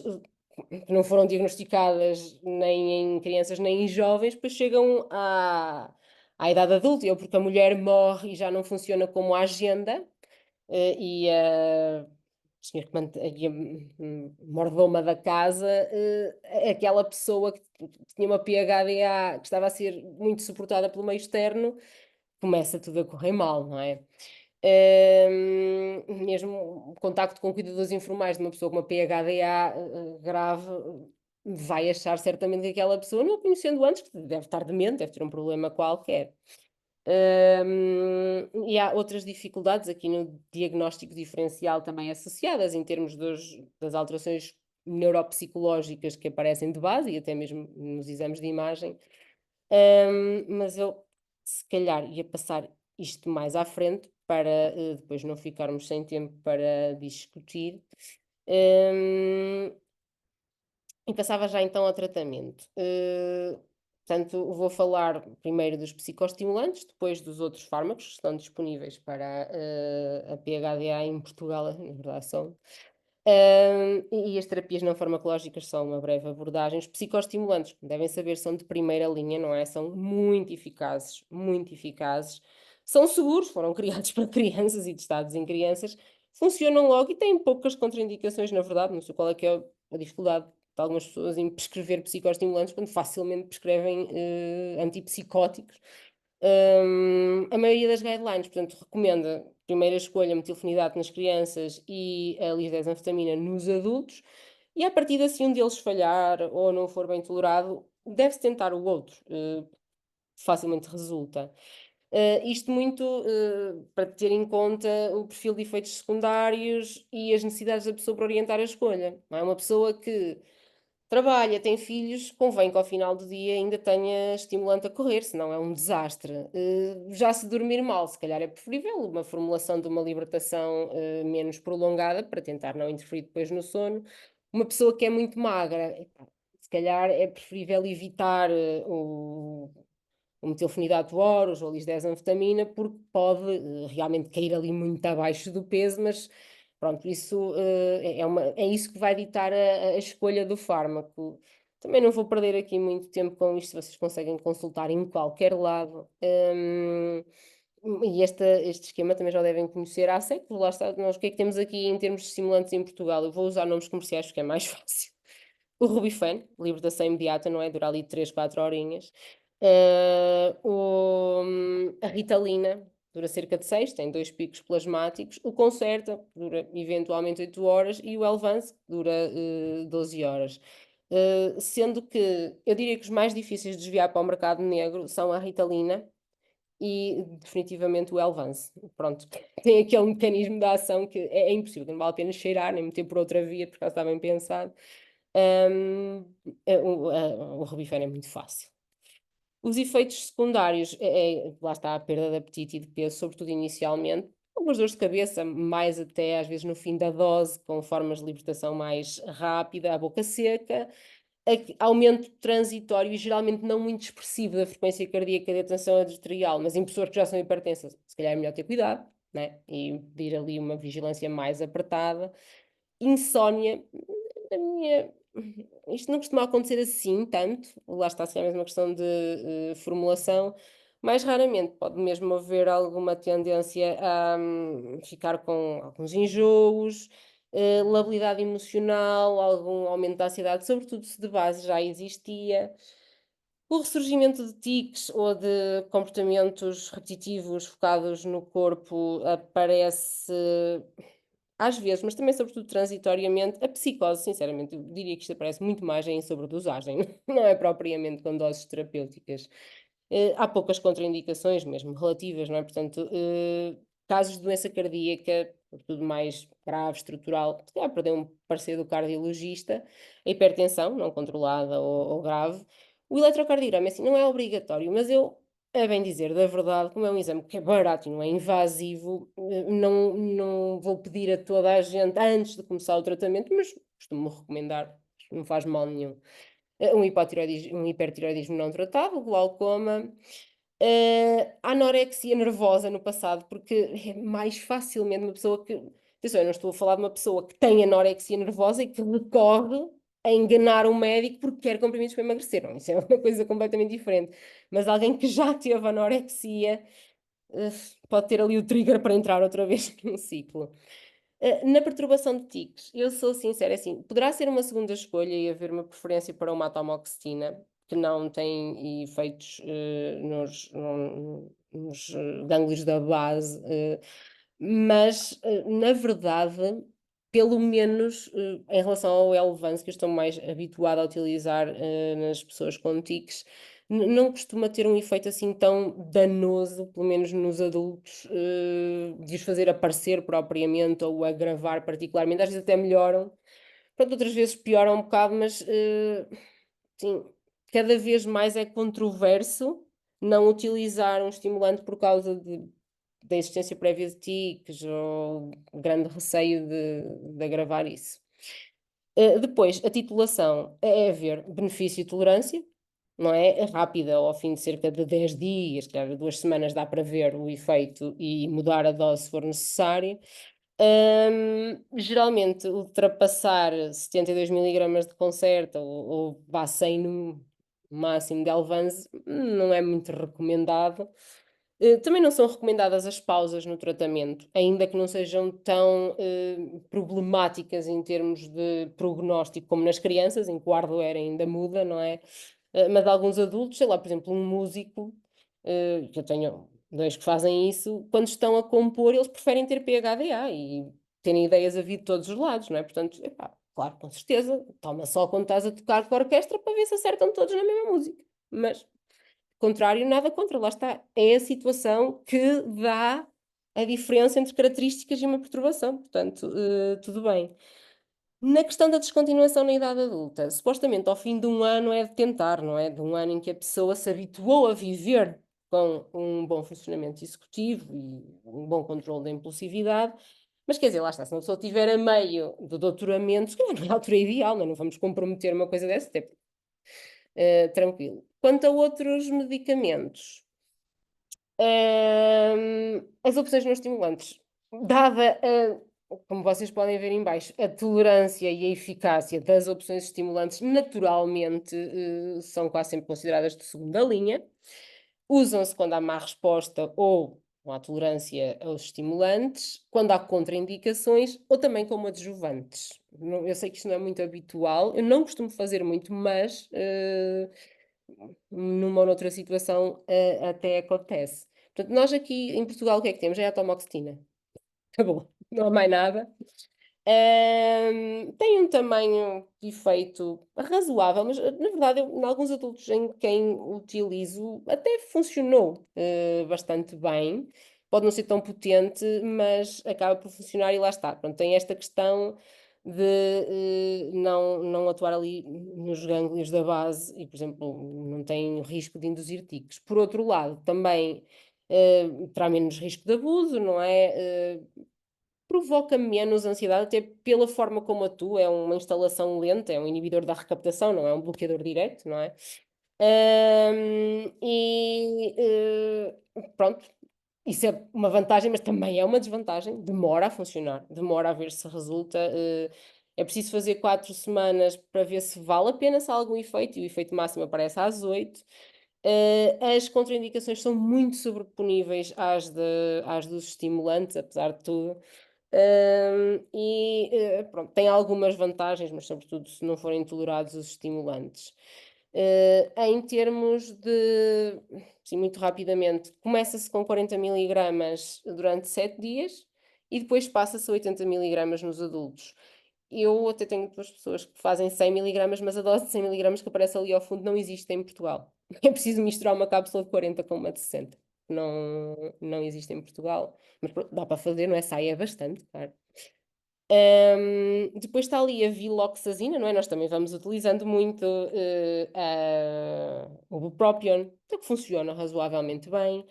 que não foram diagnosticadas nem em crianças nem em jovens, depois chegam à idade adulta, ou porque a mulher morre e já não funciona como a agenda, e o senhor e a mordoma da casa, aquela pessoa que tinha uma PHDA que estava a ser muito suportada pelo meio externo, começa tudo a correr mal, não é? Mesmo o contacto com cuidadores informais de uma pessoa com uma PHDA grave vai achar certamente que aquela pessoa, não a conhecendo antes, que deve estar demente, deve ter um problema qualquer. E há outras dificuldades aqui no diagnóstico diferencial também associadas em termos das alterações neuropsicológicas que aparecem de base e até mesmo nos exames de imagem. Mas eu se calhar ia passar isto mais à frente para depois não ficarmos sem tempo para discutir. E passava já então ao tratamento. Portanto, vou falar primeiro dos psicoestimulantes, depois dos outros fármacos que estão disponíveis para a PHDA em Portugal, na verdade são. E as terapias não farmacológicas são uma breve abordagem. Os psicoestimulantes, como devem saber, são de primeira linha, não é? São muito eficazes, muito eficazes. São seguros, foram criados para crianças e testados em crianças, funcionam logo e têm poucas contraindicações, na verdade. Não sei qual é que é a dificuldade de algumas pessoas em prescrever psicoestimulantes quando facilmente prescrevem antipsicóticos. A maioria das guidelines, portanto, recomenda primeira escolha metilfenidato nas crianças e a lisdexanfetamina nos adultos, e a partir de assim um deles falhar ou não for bem tolerado, deve-se tentar o outro, facilmente resulta. Isto muito para ter em conta o perfil de efeitos secundários e as necessidades da pessoa para orientar a escolha. Não é? Uma pessoa que trabalha, tem filhos, convém que ao final do dia ainda tenha estimulante a correr, senão é um desastre. Já se dormir mal, se calhar é preferível uma formulação de uma libertação menos prolongada para tentar não interferir depois no sono. Uma pessoa que é muito magra, se calhar é preferível evitar o metilfenidato oros ou a lisdexanfetamina, porque pode realmente cair ali muito abaixo do peso, mas pronto, isso é isso que vai ditar a escolha do fármaco. Também não vou perder aqui muito tempo com isto, vocês conseguem consultar em qualquer lado. E este esquema também já o devem conhecer há séculos. Lá está, nós o que é que temos aqui em termos de estimulantes em Portugal? Eu vou usar nomes comerciais porque é mais fácil. O Rubifen, libertação imediata, não é? Dura ali 3, 4 horinhas. A Ritalina, dura cerca de 6, tem 2 picos plasmáticos. O Concerta, dura eventualmente 8 horas. E o Elvance, que dura 12 horas. Sendo que eu diria que os mais difíceis de desviar para o mercado negro são a Ritalina e definitivamente o Elvance. Pronto, tem aquele mecanismo de ação que é impossível, não vale a pena cheirar, nem meter por outra via, porque está bem pensado. O Rubifen é muito fácil. Os efeitos secundários, lá está a perda de apetite e de peso, sobretudo inicialmente, algumas dores de cabeça, mais até às vezes no fim da dose, com formas de libertação mais rápida, a boca seca, aumento transitório e geralmente não muito expressivo da frequência cardíaca e da tensão arterial, mas em pessoas que já são hipertensas, se calhar é melhor ter cuidado, né? E pedir ali uma vigilância mais apertada. Insónia, na minha... Isto não costuma acontecer assim tanto, lá está assim a mesma questão de formulação, mais raramente pode mesmo haver alguma tendência a ficar com alguns enjoos, labilidade emocional, algum aumento da ansiedade, sobretudo se de base já existia. O ressurgimento de tiques ou de comportamentos repetitivos focados no corpo aparece às vezes, mas também sobretudo transitoriamente. A psicose, sinceramente, eu diria que isto aparece muito mais em sobredosagem, não é propriamente com doses terapêuticas. Há poucas contraindicações, mesmo relativas, não é? Portanto, casos de doença cardíaca, tudo mais grave, estrutural, se calhar perder um parecer do cardiologista, a hipertensão, não controlada ou grave. O eletrocardiograma, assim, não é obrigatório, mas eu A bem dizer, da verdade, como é um exame que é barato e não é invasivo, não vou pedir a toda a gente antes de começar o tratamento, mas costumo recomendar, não faz mal nenhum. Um hipertireoidismo não tratado, glaucoma, a anorexia nervosa no passado, porque é mais facilmente uma pessoa que. Atenção, eu não estou a falar de uma pessoa que tem anorexia nervosa e que recorre a enganar um médico porque quer comprimidos para emagrecer. Não, isso é uma coisa completamente diferente. Mas alguém que já teve anorexia pode ter ali o trigger para entrar outra vez num ciclo. Na perturbação de tiques, eu sou sincera, assim, poderá ser uma segunda escolha e haver uma preferência para uma atomoxetina, que não tem efeitos nos gânglios da base, mas, na verdade, pelo menos em relação ao Elevance, que eu estou mais habituada a utilizar nas pessoas com tiques, não costuma ter um efeito assim tão danoso, pelo menos nos adultos, de os fazer aparecer propriamente ou agravar particularmente. Às vezes até melhoram, pronto, outras vezes pioram um bocado, mas sim, cada vez mais é controverso não utilizar um estimulante por causa da existência prévia de tiques ou grande receio de agravar isso. Depois, a titulação é haver benefício e tolerância, não é? É rápida, ao fim de cerca de 10 dias, claro, 2 semanas dá para ver o efeito e mudar a dose se for necessário. Geralmente, ultrapassar 72 miligramas de Concerta ou vá 100 no máximo de Elvanse não é muito recomendado. Também não são recomendadas as pausas no tratamento, ainda que não sejam tão problemáticas em termos de prognóstico como nas crianças, em que o hardware ainda muda, não é? Mas alguns adultos, sei lá, por exemplo, um músico, que eu tenho 2 que fazem isso, quando estão a compor, eles preferem ter PHDA e terem ideias a vir de todos os lados, não é? Portanto, epá, claro, com certeza, toma só quando estás a tocar com a orquestra para ver se acertam todos na mesma música. Mas contrário, nada contra, lá está. É a situação que dá a diferença entre características e uma perturbação, portanto, tudo bem. Na questão da descontinuação na idade adulta, supostamente ao fim de um ano é de tentar, não é? De um ano em que a pessoa se habituou a viver com um bom funcionamento executivo e um bom controle da impulsividade, mas quer dizer, lá está, se uma pessoa estiver a meio do doutoramento, se calhar não é a altura ideal, não vamos comprometer uma coisa dessa, até tranquilo. Quanto a outros medicamentos, as opções não estimulantes, dada como vocês podem ver em baixo, a tolerância e a eficácia das opções estimulantes naturalmente são quase sempre consideradas de segunda linha. Usam-se quando há má resposta ou não há tolerância aos estimulantes, quando há contraindicações ou também como adjuvantes. Eu sei que isto não é muito habitual, eu não costumo fazer muito, mas numa ou noutra situação até acontece. Portanto, nós aqui em Portugal o que é que temos? É a atomoxetina. Acabou, não há mais nada. Tem um tamanho de efeito razoável, mas na verdade, em alguns adultos em quem utilizo, até funcionou bastante bem. Pode não ser tão potente, mas acaba por funcionar e lá está. Pronto, tem esta questão de não atuar ali nos gânglios da base e, por exemplo, não tem risco de induzir tiques. Por outro lado, também terá menos risco de abuso, não é? Provoca menos ansiedade, até pela forma como atua, é uma instalação lenta, é um inibidor da recaptação, não é um bloqueador direto, não é? Pronto, isso é uma vantagem, mas também é uma desvantagem, demora a funcionar, demora a ver se resulta. É preciso fazer 4 semanas para ver se vale a pena, se há algum efeito, e o efeito máximo aparece às 8. As contraindicações são muito sobreponíveis às dos estimulantes, apesar de tudo. Pronto, tem algumas vantagens, mas sobretudo se não forem tolerados os estimulantes. Em termos de, sim, muito rapidamente, começa-se com 40 miligramas durante 7 dias e depois passa-se a 80 miligramas nos adultos. Eu até tenho 2 pessoas que fazem 100 miligramas, mas a dose de 100 miligramas que aparece ali ao fundo não existe em Portugal. É preciso misturar uma cápsula de 40 com uma de 60. Não existe em Portugal. Mas pronto, dá para fazer, não é? Sai é bastante, claro. Depois está ali a viloxazina, não é? Nós também vamos utilizando muito o bupropion, que funciona razoavelmente bem.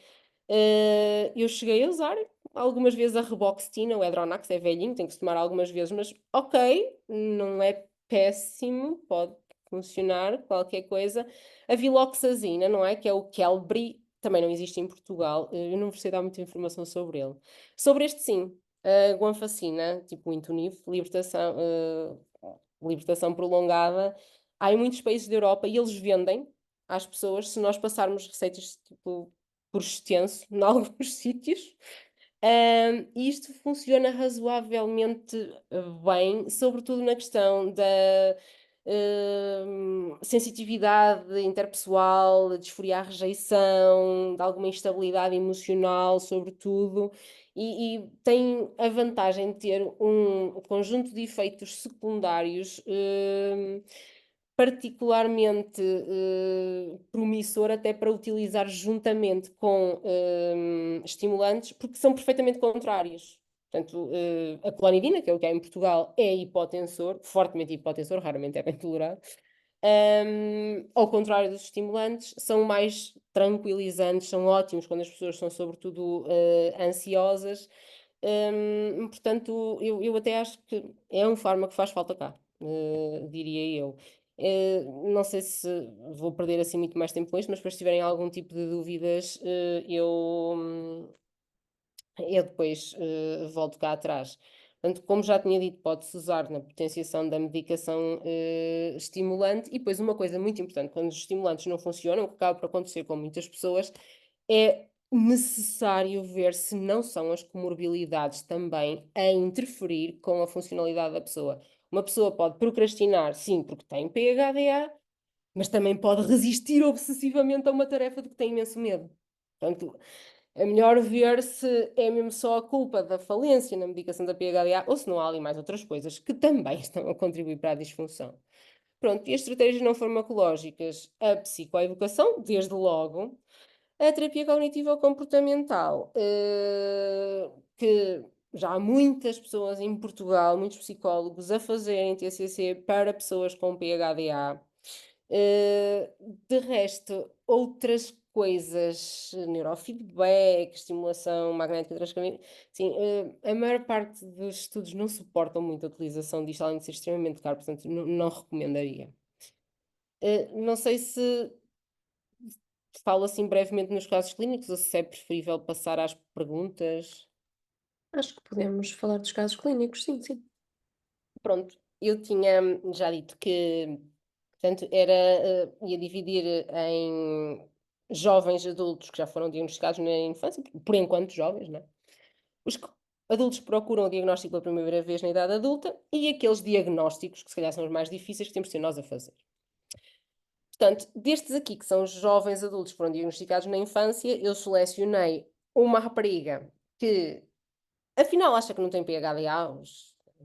Eu cheguei a usar algumas vezes a reboxetina, o Edronax é velhinho, tem que se tomar algumas vezes, mas ok, não é péssimo, pode funcionar, qualquer coisa. A viloxazina, não é? Que é o Qelbree, também não existe em Portugal, eu não sei dar muita informação sobre ele. Sobre este sim, a guanfacina, tipo o Intunif, libertação prolongada, há em muitos países da Europa e eles vendem às pessoas se nós passarmos receitas tipo, por extenso, em alguns sítios. E isto funciona razoavelmente bem, sobretudo na questão da sensitividade interpessoal, disforia à rejeição, de alguma instabilidade emocional, sobretudo, e tem a vantagem de ter um conjunto de efeitos secundários particularmente promissor até para utilizar juntamente com estimulantes, porque são perfeitamente contrários. Portanto, a clonidina, que é o que há em Portugal, é hipotensor, fortemente hipotensor, raramente é bem tolerado. Ao contrário dos estimulantes, são mais tranquilizantes, são ótimos quando as pessoas são, sobretudo, ansiosas. Portanto, eu até acho que é um fármaco que faz falta cá, diria eu. Não sei se vou perder assim muito mais tempo com isto, mas depois se tiverem algum tipo de dúvidas, eu depois volto cá atrás. Portanto, como já tinha dito, pode-se usar na potenciação da medicação estimulante. E depois uma coisa muito importante, quando os estimulantes não funcionam, o que acaba por acontecer com muitas pessoas, é necessário ver se não são as comorbilidades também a interferir com a funcionalidade da pessoa. Uma pessoa pode procrastinar, sim, porque tem PHDA, mas também pode resistir obsessivamente a uma tarefa de que tem imenso medo. Portanto, é melhor ver se é mesmo só a culpa da falência na medicação da PHDA ou se não há ali mais outras coisas que também estão a contribuir para a disfunção. Pronto, e as estratégias não farmacológicas, a psicoeducação, desde logo, a terapia cognitivo-comportamental, que já há muitas pessoas em Portugal, muitos psicólogos, a fazerem TCC para pessoas com PHDA. De resto, outras coisas, neurofeedback, estimulação magnética transcraniana, sim, a maior parte dos estudos não suportam muito a utilização disto, além de ser extremamente caro, portanto, não recomendaria. Não sei se falo assim brevemente nos casos clínicos ou se é preferível passar às perguntas. Acho que podemos falar dos casos clínicos, sim, sim. Pronto, eu tinha já dito que, portanto, ia dividir em jovens adultos que já foram diagnosticados na infância, por enquanto jovens, não é? Os adultos que procuram o diagnóstico pela primeira vez na idade adulta e aqueles diagnósticos que se calhar são os mais difíceis que temos de ser nós a fazer. Portanto, destes aqui, que são os jovens adultos que foram diagnosticados na infância, eu selecionei uma rapariga que, afinal, acha que não tem PHDA,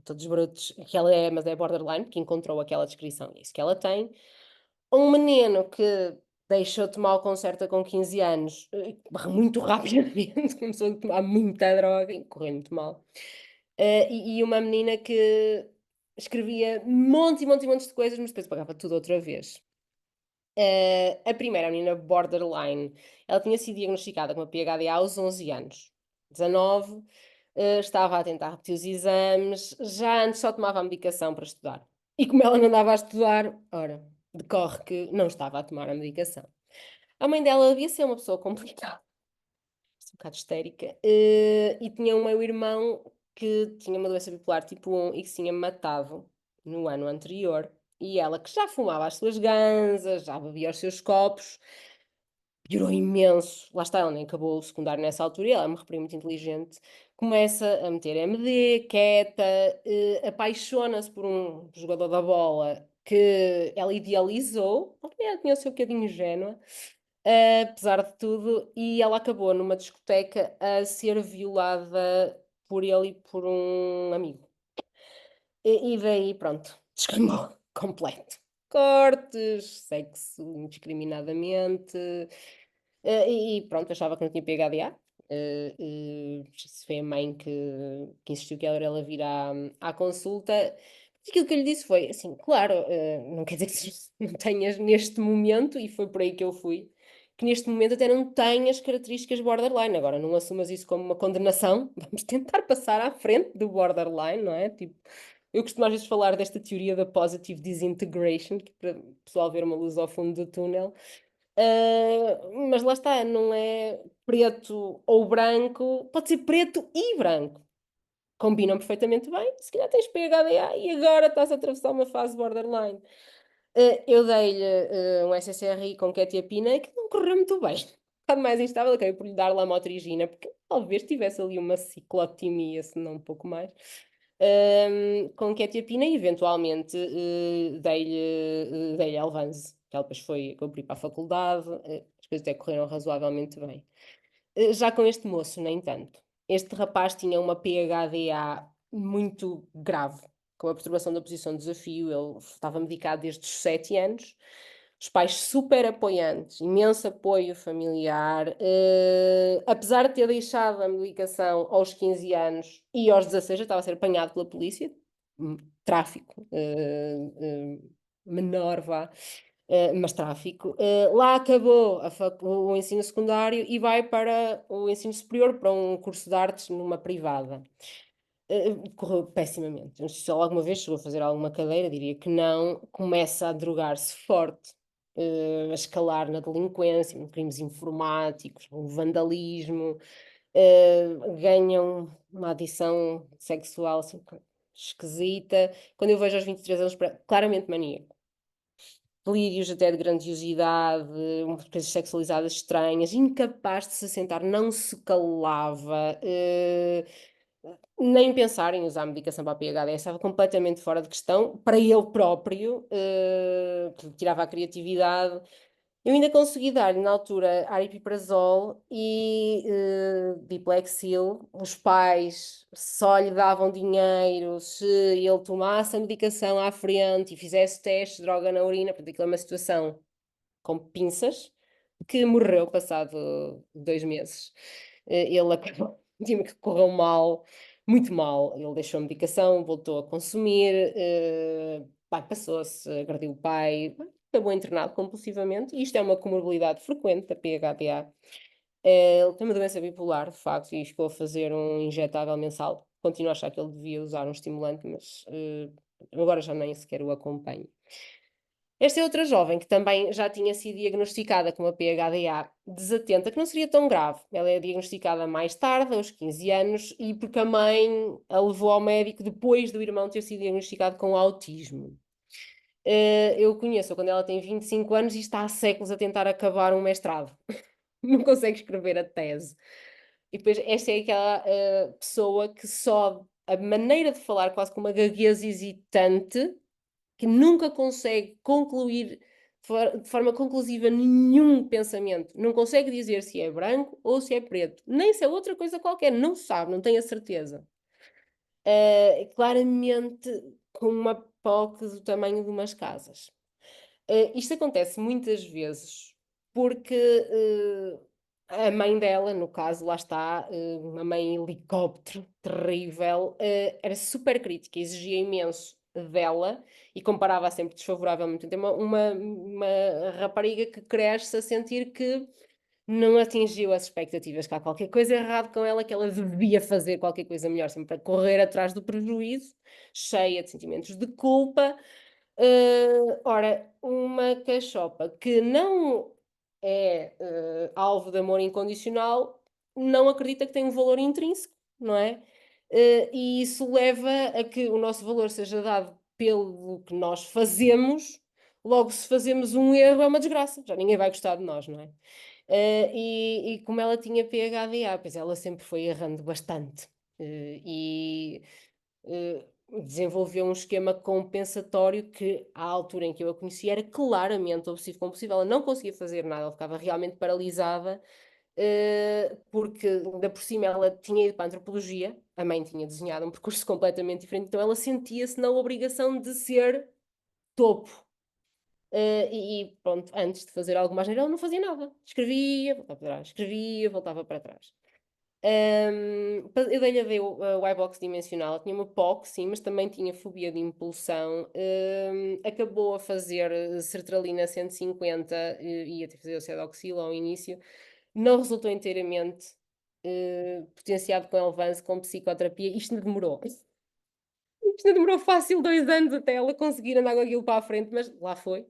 todos brutos, que ela é, mas é borderline, que encontrou aquela descrição, e é isso que ela tem. Um menino que deixou de tomar o Concerta com 15 anos, muito rapidamente, começou a tomar muita droga e correu muito mal. E uma menina que escrevia montes e montes e montes de coisas, mas depois pagava tudo outra vez. A primeira, a menina borderline, ela tinha sido diagnosticada com a PHDA aos 11 anos. 19, estava a tentar repetir os exames, já antes só tomava a medicação para estudar. E como ela não andava a estudar, ora, decorre que não estava a tomar a medicação. A mãe dela devia ser uma pessoa complicada, um bocado histérica, e tinha um meio-irmão que tinha uma doença bipolar tipo 1 e que se tinha matado no ano anterior. E ela, que já fumava as suas ganzas, já bebia os seus copos, piorou imenso. Lá está, ela nem acabou o secundário nessa altura e ela é uma rapariga muito inteligente. Começa a meter MD, quieta, apaixona-se por um jogador da bola que ela idealizou. Ela tinha o seu bocadinho ingênua, apesar de tudo, e ela acabou numa discoteca a ser violada por ele e por um amigo. E daí, pronto, descambou completo. Cortes, sexo indiscriminadamente. E pronto, achava que não tinha PHDA. Se foi a mãe que insistiu que era ela vir à consulta. Aquilo que eu lhe disse foi assim, claro, não quer dizer que não tenhas neste momento, e foi por aí que eu fui, que neste momento até não tenhas características borderline. Agora, não assumas isso como uma condenação, vamos tentar passar à frente do borderline, não é? Tipo, eu costumo às vezes falar desta teoria da positive disintegration, que para o pessoal ver uma luz ao fundo do túnel. Mas lá está, não é preto ou branco, pode ser preto e branco. Combinam perfeitamente bem, se calhar tens PHDA e agora estás a atravessar uma fase borderline. Eu dei-lhe um SSRI com quetiapina que não correu muito bem. Um bocado mais instável, acabei por lhe dar lamotrigina, porque talvez tivesse ali uma ciclotimia, se não um pouco mais. Com quetiapina e eventualmente dei-lhe Elvanse, que ela depois foi cumprir para a faculdade, as coisas até correram razoavelmente bem. Já com este moço, nem tanto. Este rapaz tinha uma PHDA muito grave, com a perturbação da posição de desafio. Ele estava medicado desde os 7 anos. Os pais super apoiantes, imenso apoio familiar. Apesar de ter deixado a medicação aos 15 anos e aos 16 já estava a ser apanhado pela polícia. Tráfico. Menor, vá. Mas tráfico. Lá acabou o ensino secundário e vai para o ensino superior, para um curso de artes numa privada. Correu pessimamente. Não sei se ele alguma vez chegou a fazer alguma cadeira, diria que não. Começa a drogar-se forte, a escalar na delinquência, crimes informáticos, o vandalismo, ganham uma adição sexual assim, esquisita. Quando eu vejo aos 23 anos, claramente maníaco. Delírios até de grandiosidade, umas coisas sexualizadas estranhas, incapaz de se assentar, não se calava, nem pensar em usar a medicação para a PHD, estava completamente fora de questão, para ele próprio, que tirava a criatividade. Eu ainda consegui dar-lhe na altura aripiprazol e diplexil. Os pais só lhe davam dinheiro se ele tomasse a medicação à frente e fizesse testes de droga na urina. Portanto, aquilo é uma situação com pinças, que morreu passado 2 meses. Ele acabou, que correu mal, muito mal. Ele deixou a medicação, voltou a consumir, passou-se, agrediu o pai, acabou internado compulsivamente. E isto é uma comorbilidade frequente da PHDA. Ele tem uma doença bipolar, de facto, e chegou a fazer um injetável mensal. Continuo a achar que ele devia usar um estimulante, mas agora já nem sequer o acompanho. Esta é outra jovem que também já tinha sido diagnosticada com uma PHDA desatenta, que não seria tão grave. Ela é diagnosticada mais tarde, aos 15 anos, e porque a mãe a levou ao médico depois do irmão ter sido diagnosticado com autismo. Eu conheço-a quando ela tem 25 anos e está há séculos a tentar acabar um mestrado. Não consegue escrever a tese. E depois esta é aquela pessoa que só a maneira de falar quase com uma gaguez hesitante, que nunca consegue concluir de forma conclusiva nenhum pensamento. Não consegue dizer se é branco ou se é preto. Nem se é outra coisa qualquer. Não sabe, não tem a certeza. Claramente com uma POC do tamanho de umas casas. Isto acontece muitas vezes porque a mãe dela, no caso, lá está, uma mãe helicóptero terrível, era super crítica, exigia imenso dela e comparava sempre desfavoravelmente. Tem uma rapariga que cresce a sentir que não atingiu as expectativas, que há qualquer coisa errada com ela, que ela devia fazer qualquer coisa melhor, sempre a correr atrás do prejuízo, cheia de sentimentos de culpa. Ora, uma cachopa que não é alvo de amor incondicional, não acredita que tem um valor intrínseco, não é? E isso leva a que o nosso valor seja dado pelo que nós fazemos, logo se fazemos um erro é uma desgraça, já ninguém vai gostar de nós, não é? E como ela tinha PHDA, pois ela sempre foi errando bastante. Desenvolveu um esquema compensatório que, à altura em que eu a conheci, era claramente obsessivo-compulsivo. Ela não conseguia fazer nada, ela ficava realmente paralisada, porque, ainda por cima, ela tinha ido para a antropologia, a mãe tinha desenhado um percurso completamente diferente, então ela sentia-se na obrigação de ser topo. E pronto, antes de fazer algo mais, ela não fazia nada. Escrevia, voltava para trás, escrevia, voltava para trás. Eu dei-lhe a Y-box dimensional, tinha uma POC, sim, mas também tinha fobia de impulsão. Acabou a fazer sertralina 150 e ia ter que fazer o sedoxil ao início. Não resultou inteiramente potenciado com Elvanse, com psicoterapia. Isto me demorou. Isto me demorou fácil 2 anos até ela conseguir andar com aquilo para a frente, mas lá foi.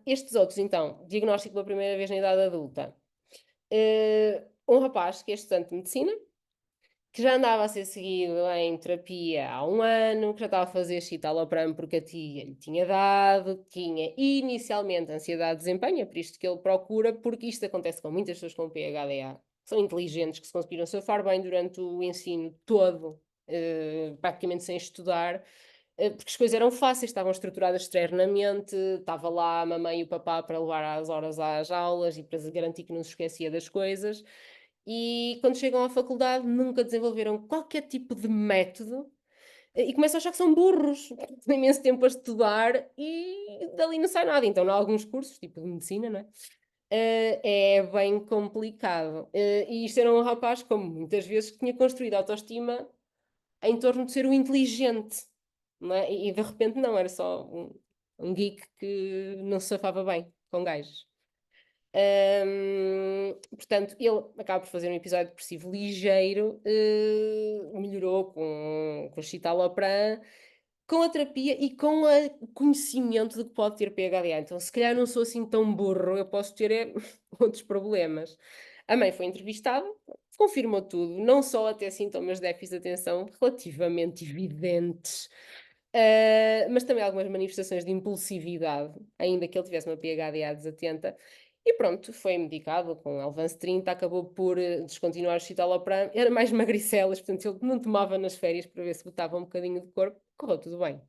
Estes outros, então, diagnóstico pela primeira vez na idade adulta. Um rapaz que é estudante de medicina, que já andava a ser seguido em terapia há 1 ano, que já estava a fazer citalopram porque a tia lhe tinha dado, tinha inicialmente ansiedade de desempenho, é por isto que ele procura, porque isto acontece com muitas pessoas com PHDA, são inteligentes, que se conseguiram safar bem durante o ensino todo, praticamente sem estudar, porque as coisas eram fáceis, estavam estruturadas externamente, estava lá a mamãe e o papá para levar às horas às aulas e para garantir que não se esquecia das coisas. E quando chegam à faculdade nunca desenvolveram qualquer tipo de método e começam a achar que são burros, têm imenso tempo a estudar e dali não sai nada. Então, em alguns cursos, tipo de medicina, não é? É bem complicado. E isto era um rapaz, como muitas vezes, que tinha construído a autoestima em torno de ser o inteligente, não é? E de repente não, era só um geek que não se safava bem com gajos. Portanto, ele acaba por fazer um episódio depressivo ligeiro, melhorou com o citalopram, com a terapia e com o conhecimento de que pode ter PHDA. Então, se calhar não sou assim tão burro, eu posso ter outros problemas. A mãe foi entrevistada, confirmou tudo, não só até sintomas de déficit de atenção relativamente evidentes, mas também algumas manifestações de impulsividade, ainda que ele tivesse uma PHDA desatenta. E pronto, foi medicado com Elvanse 30, acabou por descontinuar o citalopram, era mais magricelas, portanto ele não tomava nas férias para ver se botava um bocadinho de corpo, correu tudo bem.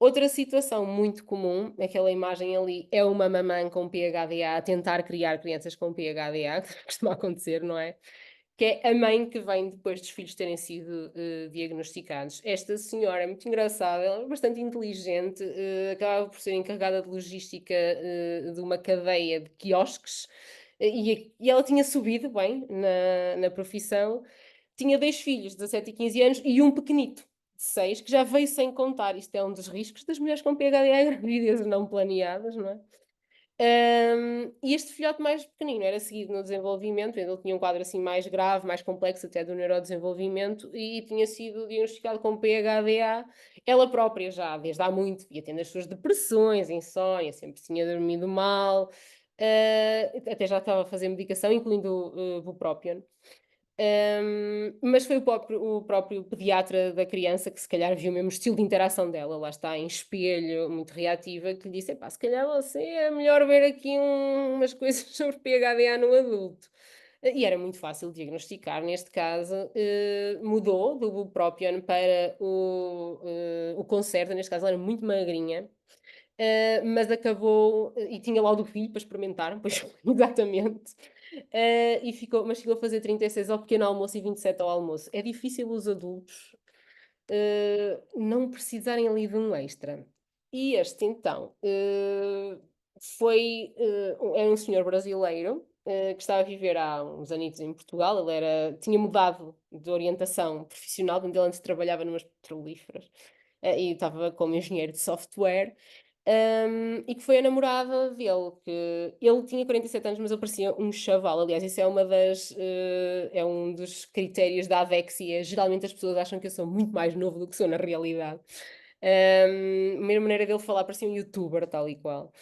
Outra situação muito comum, aquela imagem ali, é uma mamã com PHDA a tentar criar crianças com PHDA, que costuma acontecer, não é? Que é a mãe que vem depois dos filhos terem sido diagnosticados. Esta senhora é muito engraçada, ela é bastante inteligente, acabava por ser encarregada de logística de uma cadeia de quiosques, e ela tinha subido bem na profissão, tinha 2 filhos, 17 e 15 anos, e um pequenito, de 6, que já veio sem contar. Isto é um dos riscos das mulheres com PHD, gravidezes não planeadas, não é? E este filhote mais pequenino era seguido no desenvolvimento, ele tinha um quadro assim mais grave, mais complexo até do neurodesenvolvimento e tinha sido diagnosticado com PHDA. Ela própria já, desde há muito, ia tendo as suas depressões, insónia, sempre tinha dormido mal, até já estava a fazer medicação, incluindo bupropion. Mas foi o próprio pediatra da criança que se calhar viu o mesmo estilo de interação dela, lá está, em espelho, muito reativa, que lhe disse, epá, se calhar você é melhor ver aqui umas coisas sobre PHDA no adulto. E era muito fácil diagnosticar, neste caso, mudou do bupropion para o Concerta, neste caso ela era muito magrinha, mas acabou, e tinha lá o do filho para experimentar, pois exatamente, mas ficou a fazer 36 ao pequeno almoço e 27 ao almoço. É difícil os adultos não precisarem ali de um extra. E este então era um senhor brasileiro que estava a viver há uns anitos em Portugal. Ele tinha mudado de orientação profissional, onde ele antes trabalhava numas petrolíferas e estava como engenheiro de software. E que foi a namorada dele, que ele tinha 47 anos, mas ele parecia um chaval. Aliás, isso é é um dos critérios da avexia. Geralmente as pessoas acham que eu sou muito mais novo do que sou na realidade. A mesma maneira dele falar, parecia um youtuber, tal e qual.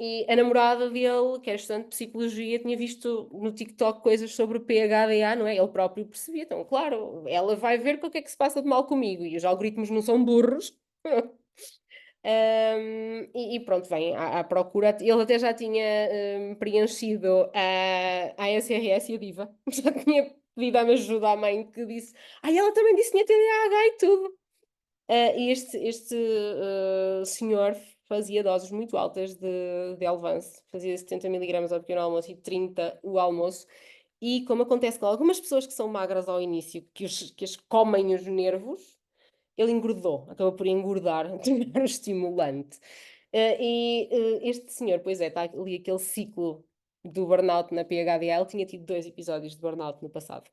E a namorada dele, que era estudante de psicologia, tinha visto no TikTok coisas sobre o PHDA, não é? Ele próprio percebia. Então, claro, ela vai ver o que é que se passa de mal comigo. E os algoritmos não são burros. E pronto, vem à procura. Ele até já tinha preenchido a SRS e a Diva. Já tinha pedido a ajuda à mãe que disse. Ela também disse que tinha TDAH e tudo. E este senhor fazia doses muito altas de Elvanse. Fazia 70 mg ao pequeno almoço e 30 o almoço. E como acontece com algumas pessoas que são magras ao início, que as comem os nervos, ele engordou, acabou por engordar, tornar estimulante. Este senhor, pois é, está ali aquele ciclo do burnout na PHDA, ele tinha tido 2 episódios de burnout no passado.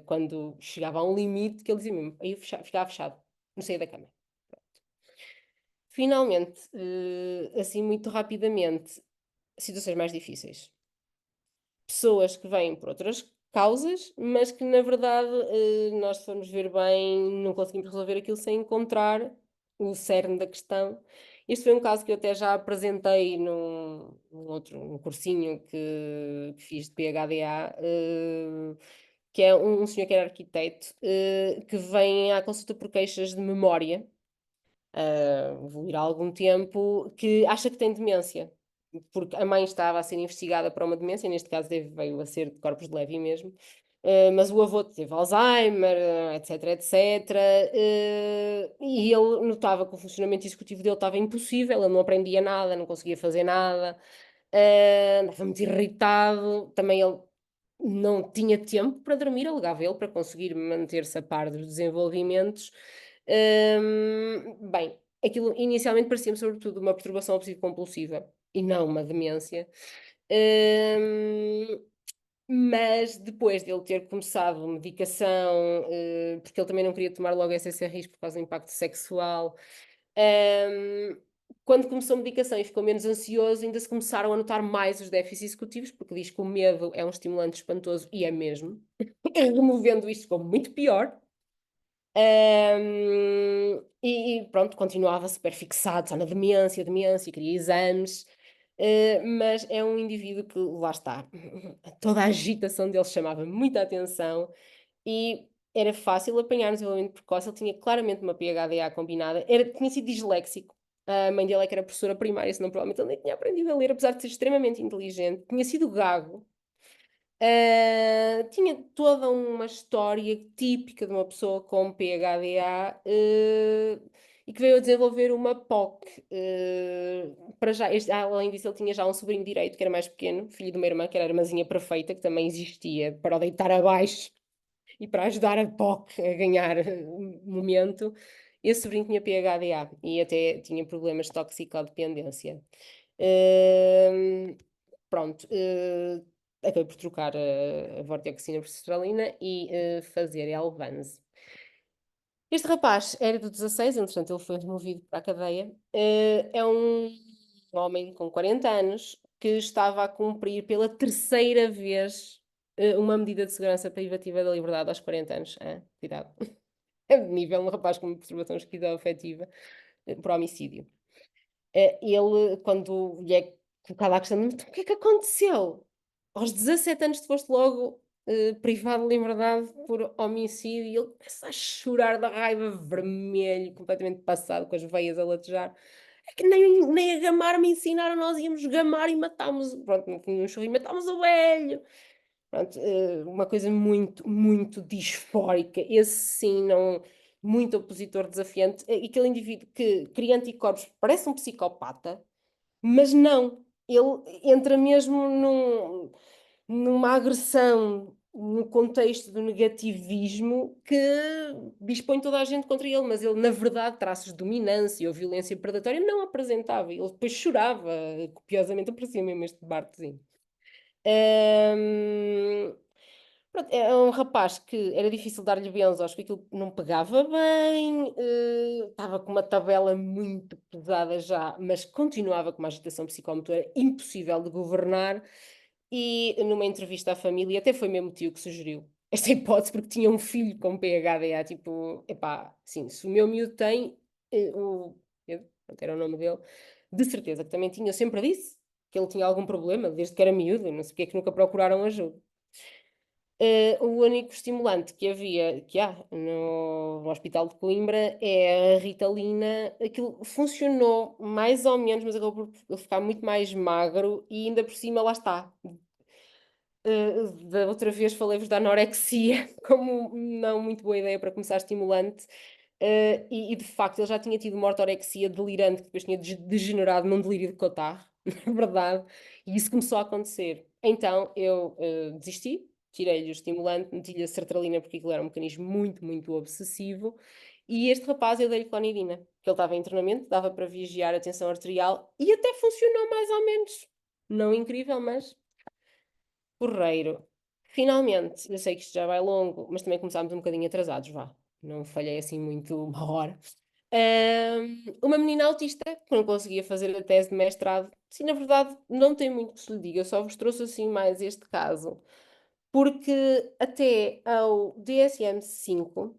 Quando chegava a um limite que ele dizia mesmo, aí eu ficava fechado, não saía da cama. Finalmente, assim muito rapidamente, situações mais difíceis. Pessoas que vêm por outras causas, mas que na verdade, nós se formos ver bem, não conseguimos resolver aquilo sem encontrar o cerne da questão. Este foi um caso que eu até já apresentei num cursinho que fiz de PHDA, que é um senhor que era arquiteto, que vem à consulta por queixas de memória, vou ir há algum tempo, que acha que tem demência, porque a mãe estava a ser investigada para uma demência, neste caso veio a ser de corpos de Levy mesmo, mas o avô teve Alzheimer, etc, etc, e ele notava que o funcionamento executivo dele estava impossível, ele não aprendia nada, não conseguia fazer nada, andava muito irritado, também ele não tinha tempo para dormir, alegava ele, para conseguir manter-se a par dos desenvolvimentos. Bem, aquilo inicialmente parecia-me sobretudo uma perturbação obsessivo-compulsiva e não uma demência. Mas depois dele ter começado medicação, porque ele também não queria tomar logo SSRIs por causa do impacto sexual, quando começou a medicação e ficou menos ansioso, ainda se começaram a notar mais os déficits executivos, porque diz que o medo é um estimulante espantoso, e é mesmo. Removendo isto ficou muito pior. E pronto, continuava super fixado só na demência, queria exames, mas é um indivíduo que, lá está, toda a agitação dele chamava muita atenção e era fácil apanhar no desenvolvimento precoce. Ele tinha claramente uma PHDA combinada, tinha sido disléxico. A mãe dele é que era professora primária, senão provavelmente ele nem tinha aprendido a ler, apesar de ser extremamente inteligente. Tinha sido gago. Tinha toda uma história típica de uma pessoa com PHDA, e que veio a desenvolver uma POC. Para já, além disso, ele tinha já um sobrinho direito, que era mais pequeno, filho de uma irmã, que era a irmãzinha perfeita, que também existia para o deitar abaixo e para ajudar a POC a ganhar momento. Esse sobrinho tinha PHDA e até tinha problemas de toxicodependência. Pronto, acabei por trocar a vortioxina por sertralina e fazer Elvanse. Este rapaz era do 16, entretanto ele foi removido para a cadeia. É um homem com 40 anos que estava a cumprir pela 3ª vez uma medida de segurança privativa da liberdade aos 40 anos. Cuidado. É de nível um rapaz com uma perturbação esquizoafetiva por homicídio. Ele, quando lhe é colocada a questão, então, o que é que aconteceu? Aos 17 anos tu foste logo privado de liberdade por homicídio, e ele começa a chorar da raiva, vermelho, completamente passado, com as veias a latejar. É que nem a gamar me ensinaram, nós íamos gamar e matámos, pronto, no fim de um churro, e matámos o velho. Pronto, uma coisa muito, muito disfórica. Esse sim, não, muito opositor, desafiante. Aquele indivíduo que cria anticorpos, parece um psicopata, mas não. Ele entra mesmo numa agressão no contexto do negativismo que dispõe toda a gente contra ele, mas ele, na verdade, traços de dominância ou violência predatória não apresentava. Ele depois chorava copiosamente, aparecia mesmo este Bartzinho. Pronto, é um rapaz que era difícil dar-lhe benzos, que aquilo não pegava bem, estava com uma tabela muito pesada já, mas continuava com uma agitação psicomotora impossível de governar. E numa entrevista à família, até foi mesmo o tio que sugeriu esta hipótese, porque tinha um filho com PHDA, tipo, epá, sim, se o meu miúdo tem, o Pedro, pronto, era o nome dele, de certeza que também tinha, eu sempre disse que ele tinha algum problema, desde que era miúdo, não sei porque é que nunca procuraram ajuda. O único estimulante que há no Hospital de Coimbra é a Ritalina. Aquilo funcionou mais ou menos, mas acabou por ele ficar muito mais magro e ainda por cima lá está. Da outra vez falei-vos da anorexia como não muito boa ideia para começar estimulante. E de facto ele já tinha tido uma ortorexia delirante que depois tinha degenerado num delírio de Cotard, na verdade, e isso começou a acontecer. Então eu desisti, tirei-lhe o estimulante, meti-lhe a sertralina porque aquilo era um mecanismo muito, muito obsessivo, e este rapaz eu dei-lhe clonidina, que ele estava em treinamento, dava para vigiar a tensão arterial e até funcionou mais ou menos. Não incrível, mas porreiro. Finalmente, eu sei que isto já vai longo, mas também começámos um bocadinho atrasados, vá. Não falhei assim muito uma hora. Uma menina autista que não conseguia fazer a tese de mestrado. Sim, na verdade, não tem muito que se lhe diga, eu só vos trouxe assim mais este caso. Porque até ao DSM-5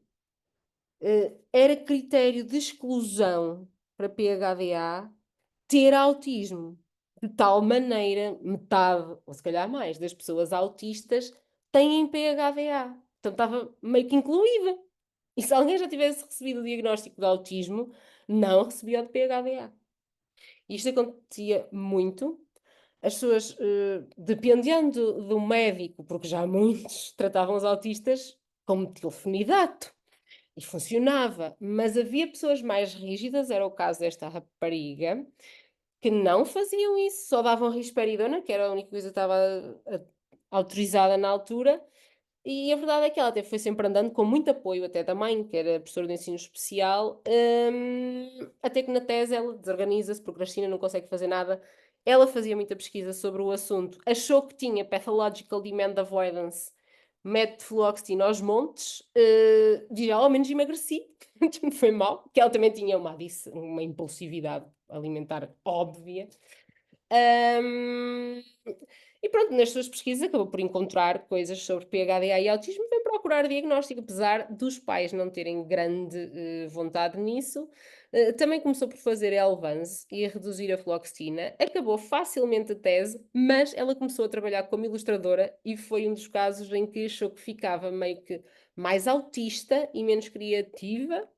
era critério de exclusão para PHDA ter autismo. De tal maneira, metade, ou se calhar mais, das pessoas autistas têm PHDA. Então estava meio que incluída. E se alguém já tivesse recebido o diagnóstico de autismo, não recebia o de PHDA. Isto acontecia muito. As pessoas, dependendo do médico, porque já muitos tratavam os autistas como metilfenidato. E funcionava, mas havia pessoas mais rígidas, era o caso desta rapariga, que não faziam isso, só davam risperidona, que era a única coisa que estava autorizada na altura, e a verdade é que ela até foi sempre andando com muito apoio até da mãe, que era professora de ensino especial, até que na tese ela desorganiza-se, procrastina, não consegue fazer nada. Ela fazia muita pesquisa sobre o assunto, achou que tinha pathological demand avoidance, mete fluoxetina aos montes, diz, ao menos emagreci, não foi mal, que ela também tinha uma impulsividade alimentar óbvia. Hum, e pronto, nas suas pesquisas acabou por encontrar coisas sobre PHDA e autismo, veio procurar diagnóstico, apesar dos pais não terem grande vontade nisso. Também começou por fazer Elvans e a reduzir a fluoxetina, acabou facilmente a tese, mas ela começou a trabalhar como ilustradora e foi um dos casos em que achou que ficava meio que mais autista e menos criativa.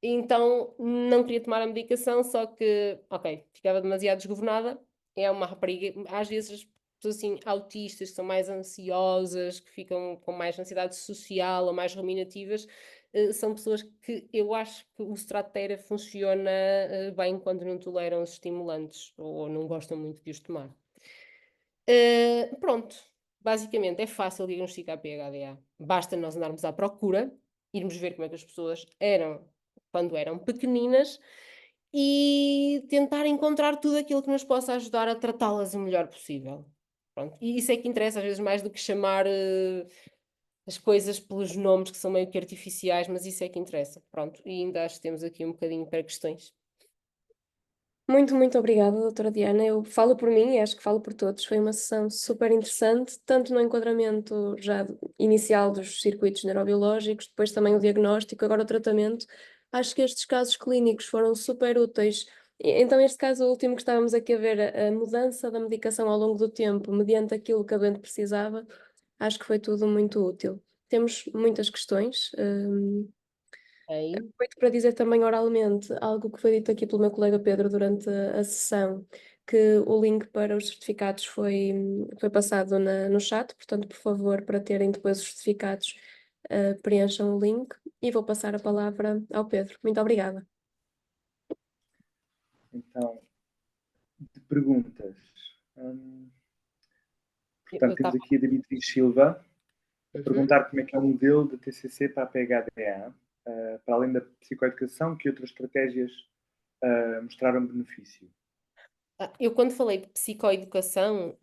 Então não queria tomar a medicação, só que, ok, ficava demasiado desgovernada. É uma rapariga, às vezes as pessoas assim autistas, que são mais ansiosas, que ficam com mais ansiedade social ou mais ruminativas, são pessoas que eu acho que o Strattera funciona bem quando não toleram os estimulantes ou não gostam muito de os tomar. Pronto, basicamente é fácil diagnosticar PHDA. Basta nós andarmos à procura, irmos ver como é que as pessoas eram quando eram pequeninas e tentar encontrar tudo aquilo que nos possa ajudar a tratá-las o melhor possível. Pronto. E isso é que interessa, às vezes, mais do que chamar as coisas pelos nomes que são meio que artificiais, mas isso é que interessa. Pronto, e ainda acho que temos aqui um bocadinho para questões. Muito, muito obrigada, doutora Diana. Eu falo por mim e acho que falo por todos. Foi uma sessão super interessante, tanto no enquadramento já inicial dos circuitos neurobiológicos, depois também o diagnóstico, agora o tratamento. Acho que estes casos clínicos foram super úteis. Então, este caso último que estávamos aqui a ver, a mudança da medicação ao longo do tempo, mediante aquilo que a doente precisava, acho que foi tudo muito útil. Temos muitas questões. Ok. Aproveito para dizer também oralmente algo que foi dito aqui pelo meu colega Pedro durante a sessão, que o link para os certificados foi passado no chat, portanto, por favor, para terem depois os certificados, preencham o link e vou passar a palavra ao Pedro. Muito obrigada. Então, de perguntas. Portanto, temos aqui a Dimitri Silva a perguntar como é que é o modelo de TCC para a PHDA, para além da psicoeducação, que outras estratégias mostraram benefício? Eu quando falei de psicoeducação,